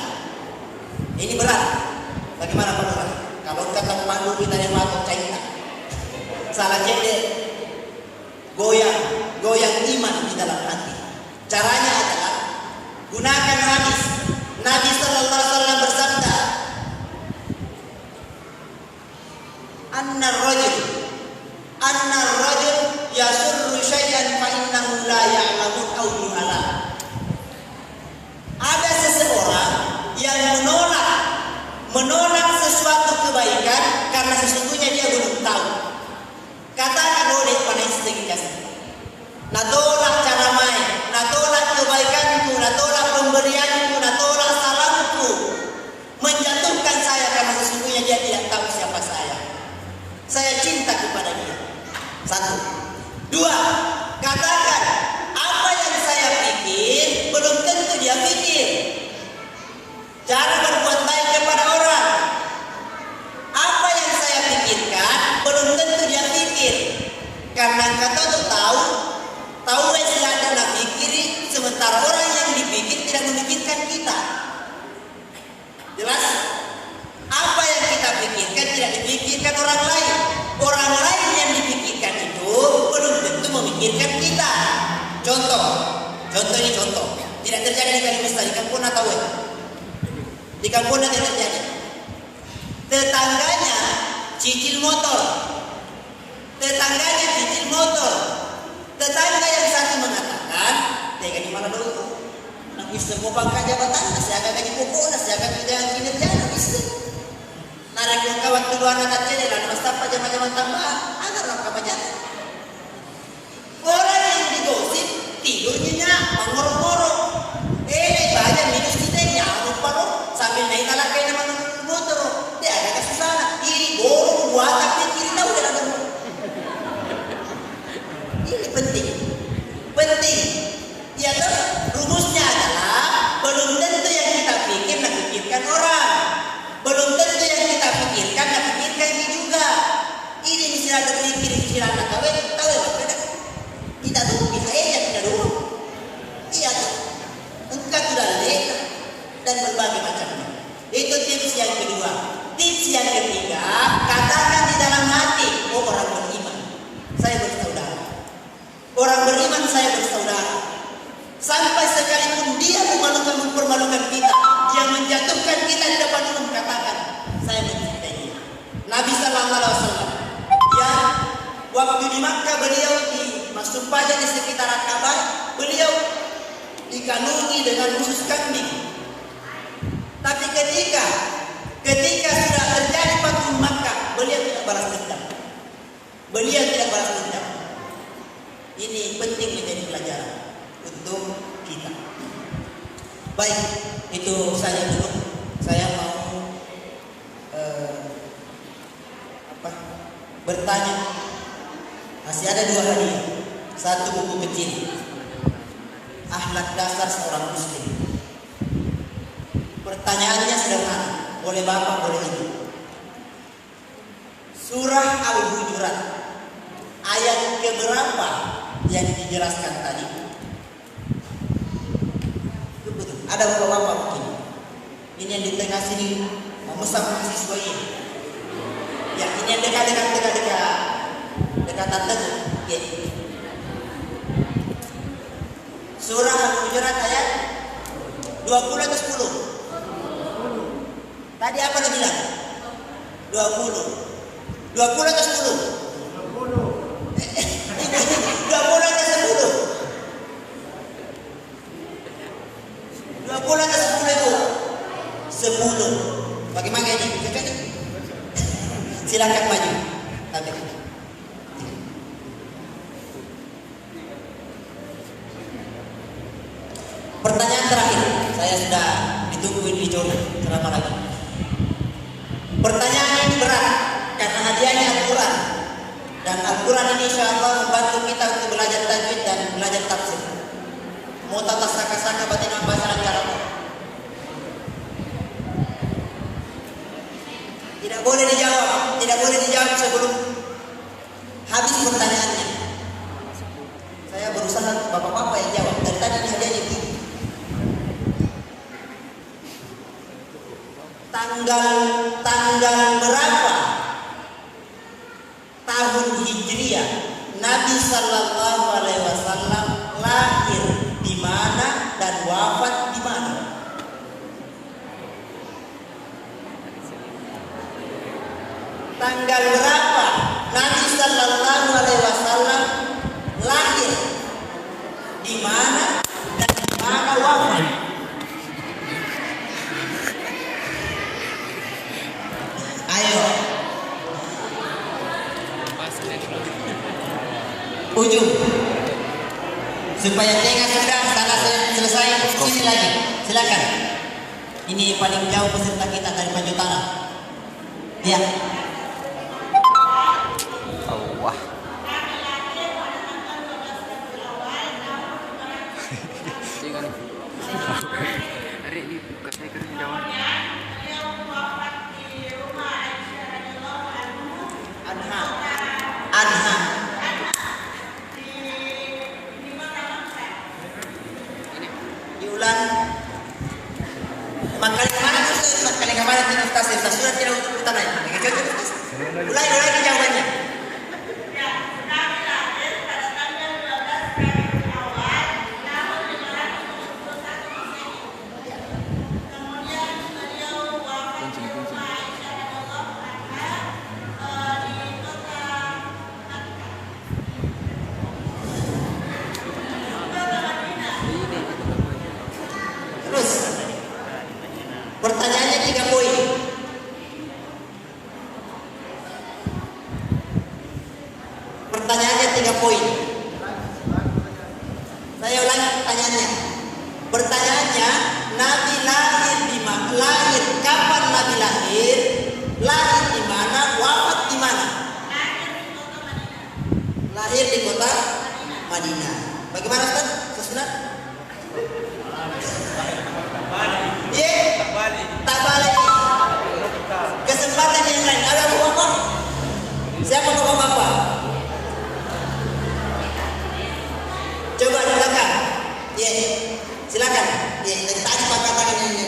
Ini berat. Bagaimana Pak Lurah? Kalau kata pandu kita yang matok cairkan. Salah cedek, goyang iman di dalam hati. Caranya adalah gunakan hadis. Nabi sallallahu alaihi wasallam bersabda, Anna rajul yasurru syai'an fa innahu la ya'lamu aw yu'ala. Ada seseorang yang menolak sesuatu kebaikan karena sesungguhnya dia belum tahu. Katakan oleh panas sedikit kasih. Natolak cara main, natolak kebaikanku, natolak pemberianku, natolak salamku, menjatuhkan saya karena sesungguhnya dia tidak tahu siapa saya. Saya cinta kepada dia. 1, 2, katakan apa yang saya pikir belum tentu dia pikir. Cara berbuat baik kepada orang. Apa yang saya pikirkan belum tentu dia pikir. Karena kata itu tahu tidak ada pikirin, sementara orang yang dipikir tidak memikirkan kita. Jelas? Apa yang kita pikirkan tidak dipikirkan orang lain. Orang lain yang dipikirkan itu belum tentu memikirkan kita. Contoh ini contoh. Tidak terjadi di Kalimantan, di kampung atau di kampung tidak terjadi. Tetangganya cicil motor. Tetangga yang satu mengatakan, "Tega di mana dulu? Nak bisa mau pangkat jabatan, saya akan gaji pokok, saya akan kerja kinerja, bisa." Narik yang kawan kedua anak kecil dan masa pajama-pajama tambahan, agar nak kabajakan. Orang yang digosip tidurnya mangorok-ngorok. Banyak minus tidaknya, lupa lo sambil naik alakai nama motor. Dia ada kesusahan. Ini borong buat tapi kiri tahu dia ada. Ini penting. Ya toh, rumusnya adalah belum tentu yang kita pikir nak pikirkan orang. Belum tentu yang kita pikirkan nak pikirkan ini juga. Ini misalnya ada pikir pikiran nak tahu beda. Kita tuh bisa tidak dulu. Iya toh. Engkau sudah leka dan berbagai macamnya. Itu tips yang kedua. Tips yang ketiga, katakan di dalam hati, oh orang beriman, saya bersaudara. Orang beriman saya bersaudara. Sampai sekalipun dia mempermalukan kita, dia menjatuhkan kita di depan umum, katakan saya mencintai dia. Nabi sallallahu alaihi wasallam yang waktu di Makkah beliau masuk pajak di sekitar Ka'bah, beliau dikanungi dengan khusus kambing. Tapi ketika sudah terjadi Fathu Makkah, beliau tidak balas dendam. Ini penting menjadi pelajaran untuk kita. Baik, itu saja dulu. Saya mau bertanya. Masih ada 2 hadiah. 1 buku kecil, Akhlak Dasar Seorang Muslim. Pertanyaannya sederhana, boleh bapak, boleh ibu. Surah Al-Hujurat ayat keberapa yang dijelaskan tadi? Betul. Ada bapak-bapak mungkin. Ini yang di tengah sini memesan mahasiswa ini. Ya, ini yang dekatan teguh. Okay. Surah Al-Hujurat ayat 20 atau 10? Tadi apa dia bilang? 20. 20 atau 10? 20 atau 10? 20 atau 10 itu? 10. Bagaimana ini? Silakan maju. saya sudah ditungguin di Joni selama lagi. Pertanyaan ini berat karena hadiahnya Al-Quran, dan Al-Quran ini insya Allah membantu kita untuk belajar tajwid dan belajar tafsir. Mau tata saka-saka batin apa cara? Tidak boleh dijawab sebelum habis pertanyaannya. Saya berusaha bapak-bapak yang jawab. Dari tadi ini hadiahnya begini. Tanggal berapa tahun Hijriah Nabi Sallallahu Alaihi Wasallam lahir di mana dan wafat di mana? Tanggal berapa Nabi Sallallahu Alaihi Wasallam lahir di mana dan di mana wafat? Ayo, ujung supaya tengah sudah sana selesai, sini lagi, silakan. Ini paling jauh peserta kita dari Panjang Tanah. Ya. Allah. Hari ini bukan saya kerja jawab. Anha. Diulang. Makanya kemana Ustaz? Makanya kemana Ustaz? Sudah tidak untuk utara. Ulangi lagi jawabannya. Terus pertanyaannya 3 poin. Pertanyaannya 3 poin. Saya ulangi pertanyaannya. Pertanyaannya, Nabi lahir di mana? Lahir kapan Nabi lahir? Lahir di mana? Wafat di mana? Lahir di kota Madinah. Bagaimana Ustaz? Sesudah? Tak balik. Kesempatan yang lain. Ada bapak? Siapa bapak-bapak? Coba silakan. Silakan. Dari tadi bapak ini.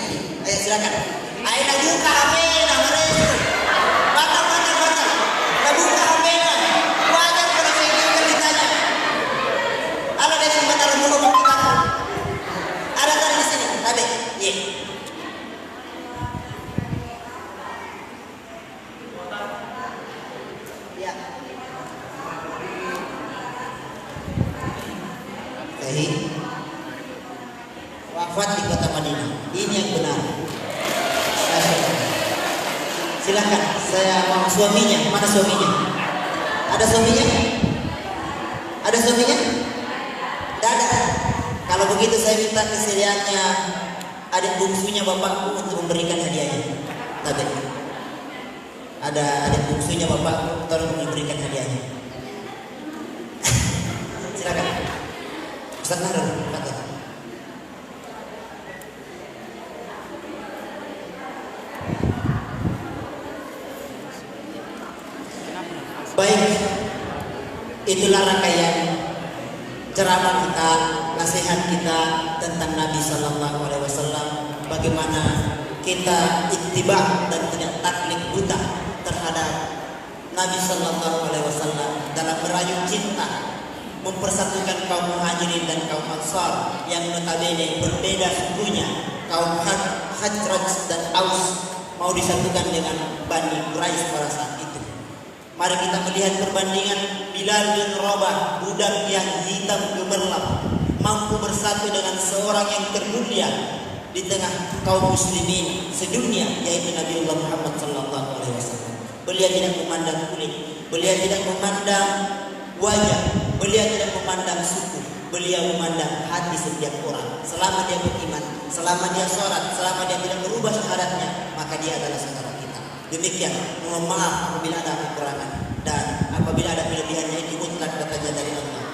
Ayo silakan. Ayo nak buka HP nama mereka. Batal. Nak buka HP nak. Wajar kalau saya ingin ditanya. Ada dari sebentar dulu kita. Ada tadi di sini. Ada. Wafat di kota Madinah. Ini yang benar. Silakan, saya mau suaminya. Mana suaminya? Ada suaminya? Ada suaminya? Tidak ada. Kalau begitu saya minta kesediaannya adik bungsunya bapakku untuk memberikan hadiahnya. Tapi ada adik bungsunya bapakku, tolong memberikan hadiahnya. Silakan. Ustaz Nahrul, kata. Baik, itulah rangkaian ceramah kita, nasihat kita tentang Nabi Sallallahu Alaihi Wasallam. Bagaimana kita ittiba dan tidak taklid buta terhadap Nabi Sallallahu Alaihi Wasallam dalam merayu cinta, mempersatukan kaum Muhajirin dan kaum Ansar yang notabene berbeda sukunya. Kaum Hajraj dan Aus mau disatukan dengan Bani Quraisy pada saat itu. Mari kita melihat perbandingan Bilal bin Rabah, budak yang hitam gemerlap, mampu bersatu dengan seorang yang termulia di tengah kaum muslimin sedunia, yaitu Nabi Muhammad sallallahu alaihi wasallam. Beliau tidak memandang kulit, beliau tidak memandang wajah, beliau tidak memandang suku. beliau memandang hati setiap orang. Selama dia beriman, selama dia sholat, selama dia tidak merubah syahadatnya, maka dia adalah saudara kita. Demikian, mohon maaf apabila ada kekurangan dan apabila ada kelebihannya, ini mutlak datangnya dari Allah.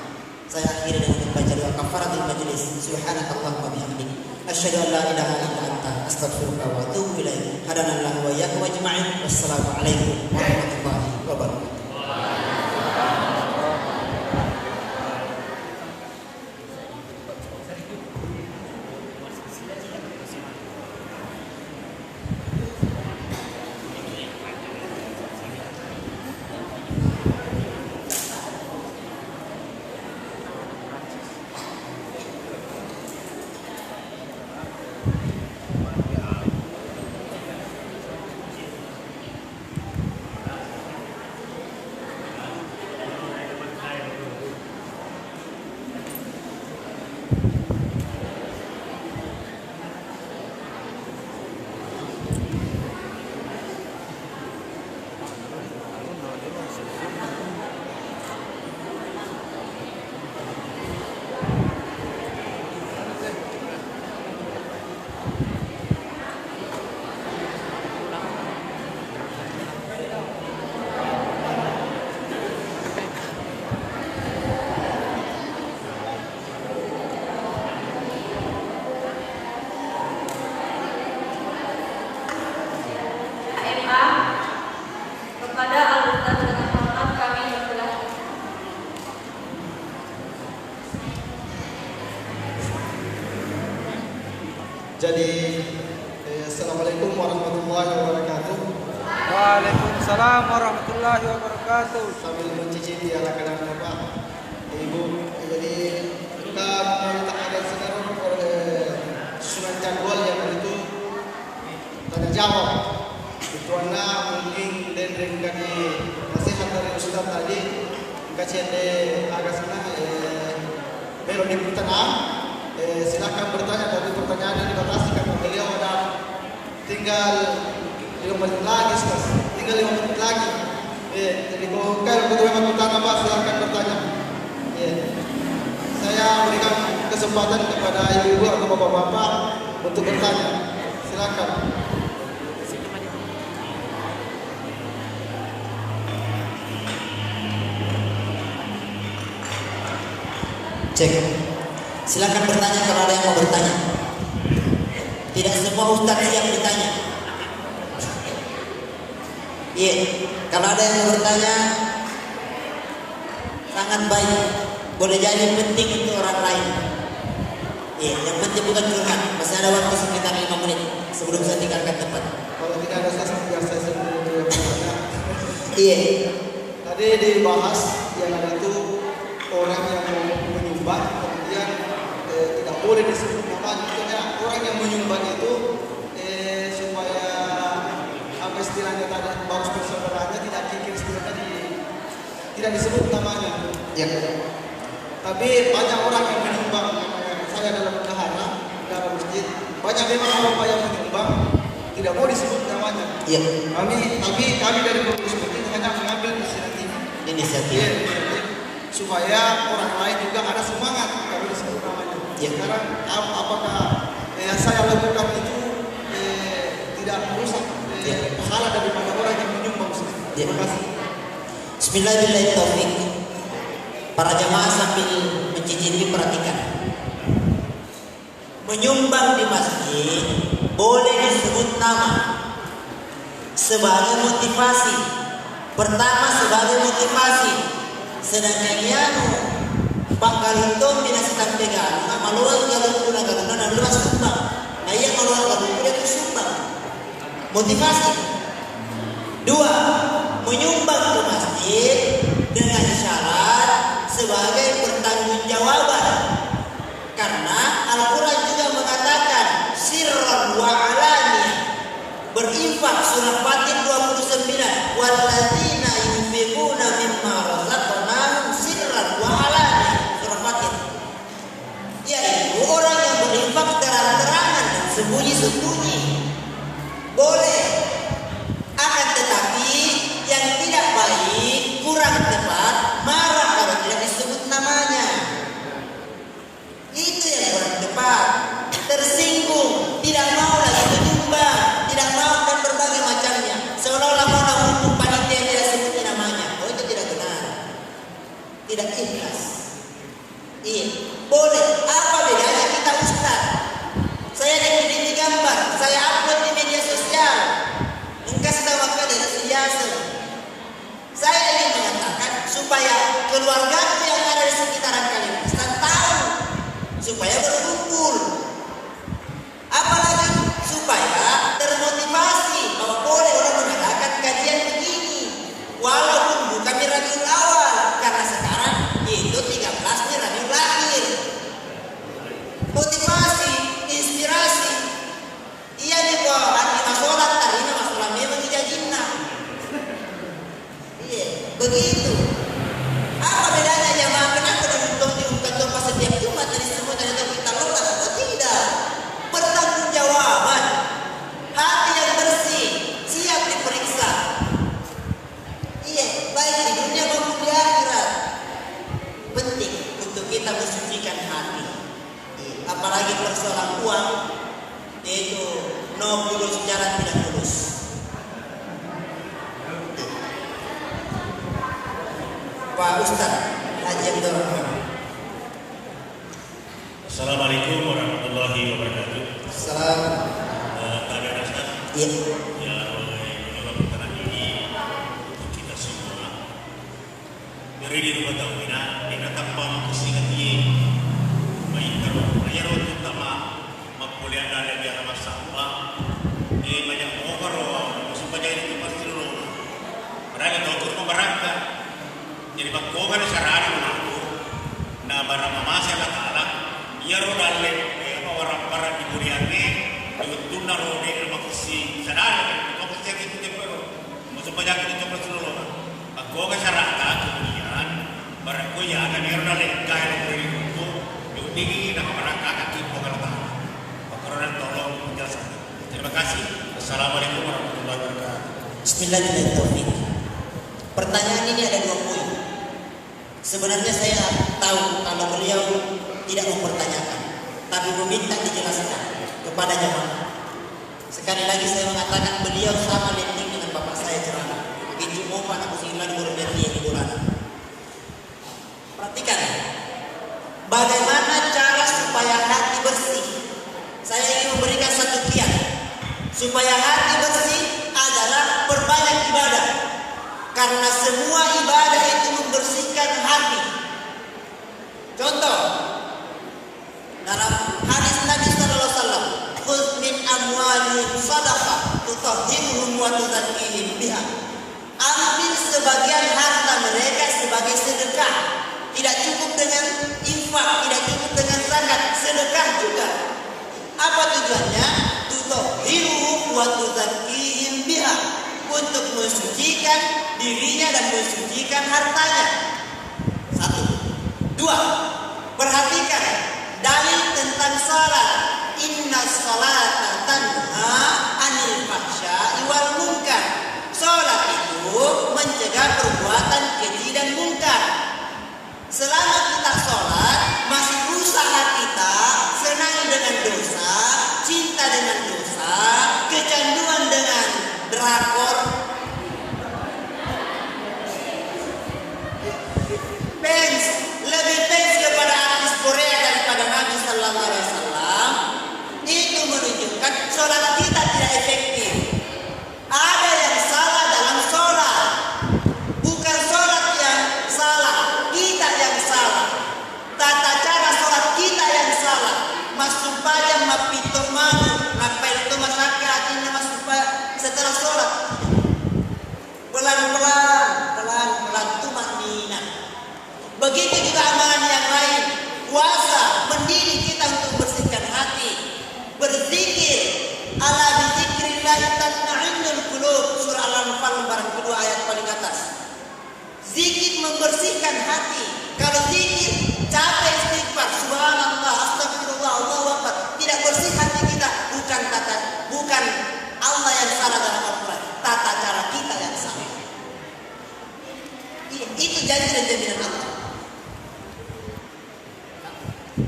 Saya akhiri dengan membaca doa kafaratul majlis. Subhanakallahumma wa bihamdik, asyhadu an la ilaha illa anta, astaghfiruka wa atubu ilaik. Hadanallahu wa iyyakum ajma'in. Wassalamualaikum warahmatullahi wabarakatuh. Kepada Al-Ustaz dengan hormat kami persilahkan. Jadi, Assalamualaikum warahmatullahi wabarakatuh. Waalaikumsalam warahmatullahi wabarakatuh. Sambil mencicipi anak-anak Bapak, Ibu, jadi kita tak ada sekarang susunan jadwal yang itu tanya jawab. Itu anak mungkin dan ringkat di nasihat dari Ustaz tadi, kacian de agak sana belok di pertengahan. Silakan bertanya, tapi pertanyaannya dibatasi karena beliau ada tinggal 5 menit lagi, tinggal 5 menit lagi. Jadi kalau kalian butuh bertanya Pak, silakan bertanya. Saya berikan kesempatan kepada ibu-ibu atau bapak-bapak untuk bertanya. Silakan. Cek. Silakan bertanya kalau ada yang mau bertanya. Tidak semua ustaz siap ditanya. Iya, kalau ada yang mau bertanya sangat baik. Boleh jadi penting untuk orang lain. Iya, yang penting bukan curhat. Masih ada waktu sekitar 5 menit sebelum saya tinggalkan tempat. Kalau tidak ada saya sendiri bertanya. Iya. Tadi dibahas yang ada itu orang yang mau menyumbang kemudian tidak boleh disebut namanya. Maksudnya orang yang menyumbang itu supaya apa istilahnya tadi bagus persaudaranya, tidak kikir istilahnya tidak disebut namanya. Ya. Tapi banyak orang yang menyumbang. Saya dalam bendahara dalam masjid banyak memang apa yang menyumbang tidak mau disebut namanya. Iya. Tapi kami dari pengurus masjid hanya mengambil inisiatif supaya orang lain juga ada semangat kalau disebut namanya. Ya. Sekarang apakah yang saya lakukan itu tidak merusak pahala daripada orang yang menyumbang? Terima kasih. Bismillahirrahmanirrahim. Para jamaah sambil mencicipi perhatikan. Menyumbang di masjid boleh disebut nama sebagai motivasi. Pertama sebagai motivasi. Sedangkan yanu pangkalutong dinasitan pegang maluang galung galuna dan luas sumbang. Nah iya maluang galung dia sumbang. Motivasi. 2. Menyumbang ke masjid dengan syarat sebagai pertanggungjawaban. Karena Al-Quran juga mengatakan sirran wa alaniyah. Berinfak surah Fatir 29. Walladzina yunfiquna mimma razaqnahum sirran wa alaniyah. Surah Fatir. Yaitu orang yang berinfak terang-terangan dan sembunyi-sembunyi. Boleh. Akan tetapi yang tidak baik, kurang tepat, marah kalau tidak disebut namanya. berkumpul. Apalagi supaya termotivasi bahwa boleh orang mengadakan kajian begini. Walaupun bukan di Rabiul Awal, karena sekarang itu 13 Rabiul Akhir. Motivasi, inspirasi. Iya nih kok hati masolat tadi masalah memang dijajinna. Iya, begitu. Apa bedanya jamaah? Kenapa diungkap pas setiap Jumat dari semua dari kita lolos atau tidak? Pertanggungjawaban, hati yang bersih, siap diperiksa. Iya, baik di dunia maupun di akhirat. Penting untuk kita mensucikan hati. Apalagi persoalan uang, yaitu no bulus jalan tidak lulus. Pak Ustadz Haji Abdul Rahman. Assalamualaikum warahmatullahi wabarakatuh. Salam. Ada Ustaz. Iya. Ya, Allah berkenan ini untuk kita semua. Dari di rumah tawina, kita tanpa mengkusingan dia. Baik kalau ayah utama makuliah dari dia masalah. Dia banyak orang supaya itu pasti dulu. Mereka tahu merangkak. Jadi bakogan sarana mengaku. Nah barang mamasa Allah Taala. Ia rodalle orang-orang di Buriani itu narode maksud sarana. Maksudnya itu tempero. Maksud banyak itu perseluruh. Bakogan sarana kemudian barang kuya ada di rodalle kaya dari itu. Tinggi dan merangkak kaki Allah Taala. Bakoran tolong menjelaskan. Terima kasih. Assalamualaikum warahmatullahi wabarakatuh. Bismillahirrahmanirrahim. Pertanyaan ini ada 2 poin. Sebenarnya saya tahu kalau beliau tidak mempertanyakan, tapi meminta dijelaskan kepada jamaah. Sekali lagi saya mengatakan beliau sama lenting dengan bapak saya ceramah. Begitu mau Pak Abu Sirlan berberdi di bulan. Perhatikan, bagaimana cara supaya hati bersih. Saya ingin memberikan satu kiat. Supaya hati bersih adalah perbanyak ibadah. Karena semua ibadah itu membersihkan hati. Contoh, dalam hadis Nabi sallallahu alaihi wasallam, "Khudz min amwalihim shadaqah tutahhiruhum wa tuzakkihim biha." Ambil sebagian harta mereka sebagai sedekah. Tidak cukup dengan infak, tidak cukup dengan zakat, sedekah juga. Apa tujuannya? Tutahhiruhum wa tuzakkihim biha. Untuk mensucikan dirinya dan mensucikan hartanya. 1. 2. Perhatikan dalil tentang salat. Inna salata tanha anil fahsya'i wal munkar. Salat itu mencegah perbuatan keji dan munkar. Selama kita salat masih berusaha kita senang dengan dosa, cinta dengan dosa, kecanduan dengan drakor, lebih fans kepada artis Korea daripada Nabi Sallallahu Alaihi Wasallam. Itu menunjukkan sholat kita tidak efektif. Ada yang salah dalam sholat, bukan sholat yang salah, kita yang salah. Tata cara sholat kita yang salah. Masuk pada mapito malu, ngapain itu masyarakat ini masuk setelah sholat. Pelan-pelan tumanina. Begitu juga amalan yang lain. Puasa mendidik kita untuk bersihkan hati. Berzikir. Ala bizikrillah tatma'innul qulub. Surah Al-Anfal lembaran kedua ayat paling atas. Zikir membersihkan hati. Kalau zikir capek istighfar, subhanallah, astagfirullah, Allahu akbar, tidak bersih hati kita. Bukan Allah yang salah dalam Al-Quran, tata cara kita yang salah. Itu janji dan jaminan Allah.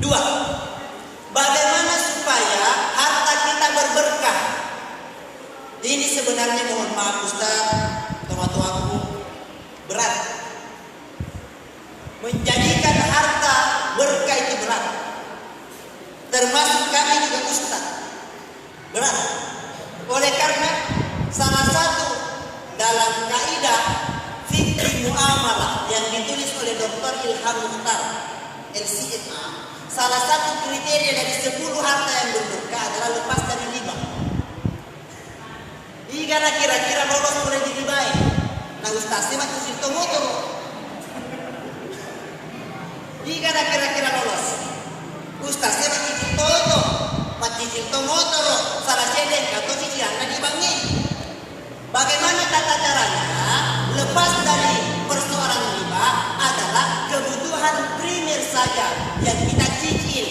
2. Bagaimana supaya harta kita berberkah? Ini sebenarnya mohon maaf Ustaz, tua-tuaku, berat. Menjadikan harta berkah itu berat. Termasuk kami juga Ustaz. Berat. Oleh karena salah satu dalam kaidah fikih muamalah yang ditulis oleh Dr. Ilham Mukhtar LCMA, Salah satu kriteria dari 10 harta yang berberkah adalah lepas dari riba. Jika kira-kira lolos boleh diribai. Nah Ustaz mah cuci motor. Jika kira-kira lolos, Ustaz mah cuci toto, cuci motor, salah cedek atau cicilan di bangi. Bagaimana tata caranya? Lepas dari persoalan riba adalah kebutuhan primer saja yang kita cicil.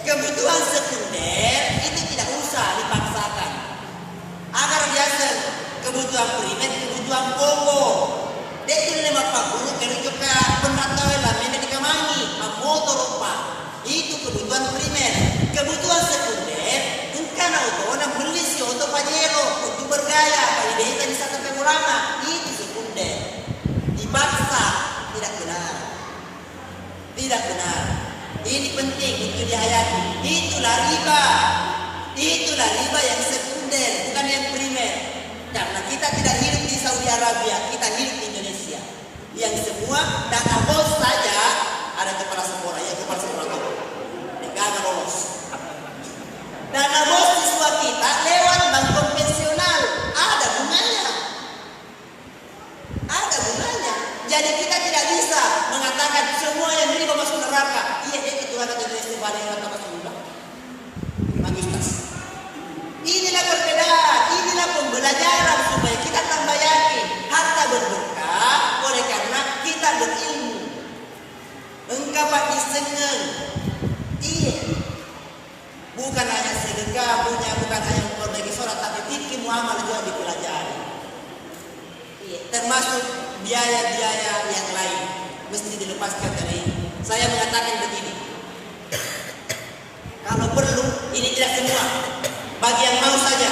Kebutuhan sekunder itu tidak usah dipaksakan. Agar biasa kebutuhan primer, kebutuhan pokok. Dia itu 50 kalau juga pendatang lainnya di kamangi, motor apa? Itu kebutuhan primer. Kebutuhan sekunder, karena auto beli si auto pajero untuk bergaya, kalau dia bisa sampai ulama, itu sekunder. Dipaksa, tidak benar. Tidak benar. Ini penting untuk dihayati. Itulah riba. Itulah riba yang sekunder, bukan yang primer. Karena kita tidak hidup di Saudi Arabia, kita hidup di Indonesia. Yang semua dana bos saja ada kepala sekolah, ya kepala sekolah itu. Enggak akan lolos. Dana bos siswa kita lewat bank konvensional, ada bunganya. Ada bunganya. Jadi kita tidak bisa mengatakan semua yang riba masuk neraka. Iya, dia itu ada dari istighfar yang kata Rasulullah. Bagus. Inilah perbedaan, inilah pembelajaran supaya kita tambah yakin harta berberkah oleh karena kita berilmu. Engkau pasti senang. Iya. Bukan hanya sedekah punya, bukan hanya berbagi sholat, tapi fikih muamalah juga dipelajari. Iya. Termasuk biaya-biaya yang lain mesti dilepaskan dari. Saya mengatakan begini. Kalau perlu, ini tidak semua. Bagi yang mau saja.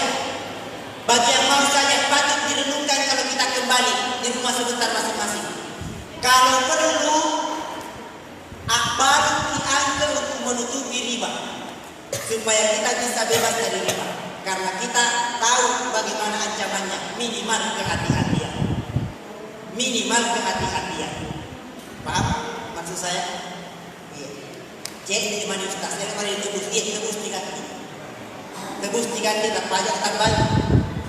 Bagi yang mau saja patut direnungkan kalau kita kembali di rumah sebentar masing-masing. Kalau perlu, baru dianggap untuk menutupi riba. Supaya kita bisa bebas dari riba. Karena kita tahu bagaimana ancamannya. Minimal kehati-hatian. Minimal kehati-hatian. Paham maksud saya? Iya. Cek dari mana Ustaz? Dari mana ditebus? Iya, tebus diganti. Tebus diganti tak pajak tambah.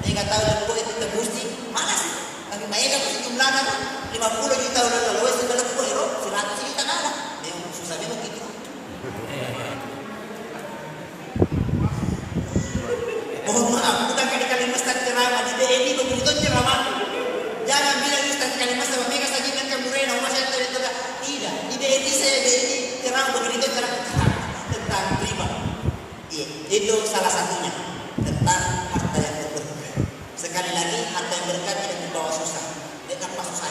Saya nggak tahu lembu itu tebus di mana sih? Tapi mereka pasti jumlahnya 50 juta udah lalu. Sudah lembu hero 100 juta kalah. Memang susah memang gitu. Mohon maaf, bukan kali-kali Ustaz ceramah di BNI begitu ceramah. Jangan bilang Ustaz kalimat sama mereka saja kan kamu rena masyarakat itu tidak. Di BNI saya BNI ceramah begitu ceramah tentang riba. Iya, itu salah satunya tentang harta yang berberkah. Sekali lagi harta yang berkah tidak membawa susah, tidak pas susah.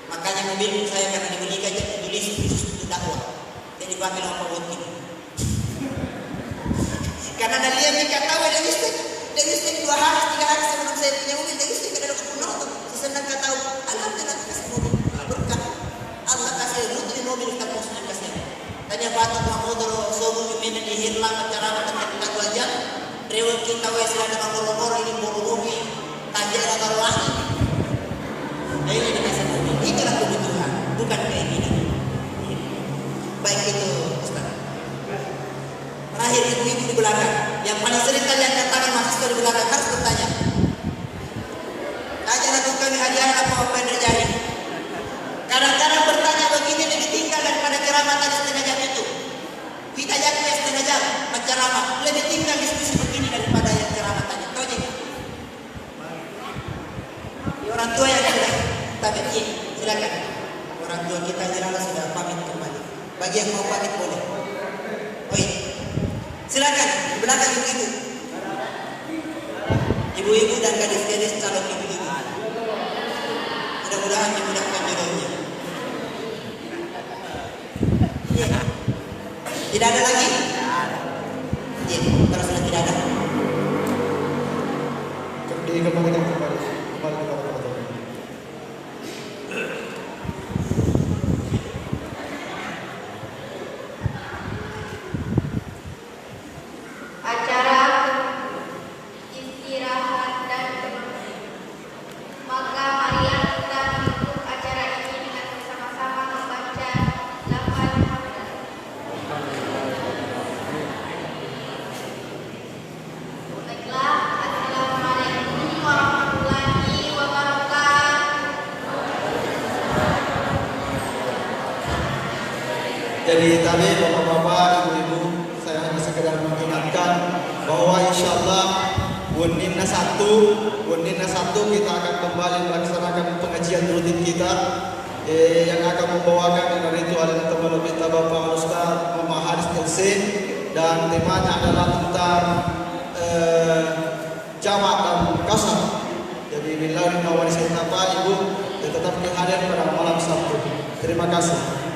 Makanya mobil saya karena dibelikan jadi tulis khusus untuk dakwah. Jadi dipakai oleh Pak Wakil. Karena dari yang mereka tahu ada listrik 2 hari 3 hari sebelum saya punya mobil, ada listrik ada penuh tuh. Senang kata tahu, alhamdulillah kasih mobil berkah. Allah kasih rutin mobil kita muslim kasih. Tanya Batak Mahmud Sobu Mimin di Hirlang acara tentang 2 jam. Rewel kita wes ada mangoro-moro ini buru-buru tajara Allah. Ayo dikasih mobil. Itulah kebutuhan, bukan keinginan. Baik itu Ustaz. Terakhir ibu-ibu di belakang, yang paling sering kalian katakan mahasiswa di belakang harus bertanya. Ajaran kami hadiah apa yang terjadi? Kadang-kadang bertanya begini lebih tinggal daripada ceramah tadi setengah jam itu. Kita jadi setengah jam menceramah lebih tinggal diskusi begini daripada yang ceramah tadi. Tahu je? Orang tua yang sudah tabik silakan. Orang tua kita jelas sudah pamit kembali. Bagi yang mau pamit boleh. Oi. Silakan di belakang ibu-ibu. Ibu-ibu dan gadis-gadis calon ibu-ibu. Mudah-mudahan dimudahkan jodohnya. Ya. Tidak ada lagi? Ya, kalau sudah tidak ada. Kembali kepada Acara istirahat dan kembali. Maka marilah kita menutup acara ini dengan bersama-sama membaca lafaz hamdalah. sekali bapak-bapak, ibu-ibu, saya hanya sekedar mengingatkan bahwa insyaallah Wonina 1 kita akan kembali melaksanakan pengajian rutin kita yang akan membawakan dari itu adalah teman kita Bapak Ustaz Muhammad Haris LC, dan temanya adalah tentang jamak dan kasar. Jadi billahi wa ibu tetap hadir pada malam Sabtu. Terima kasih.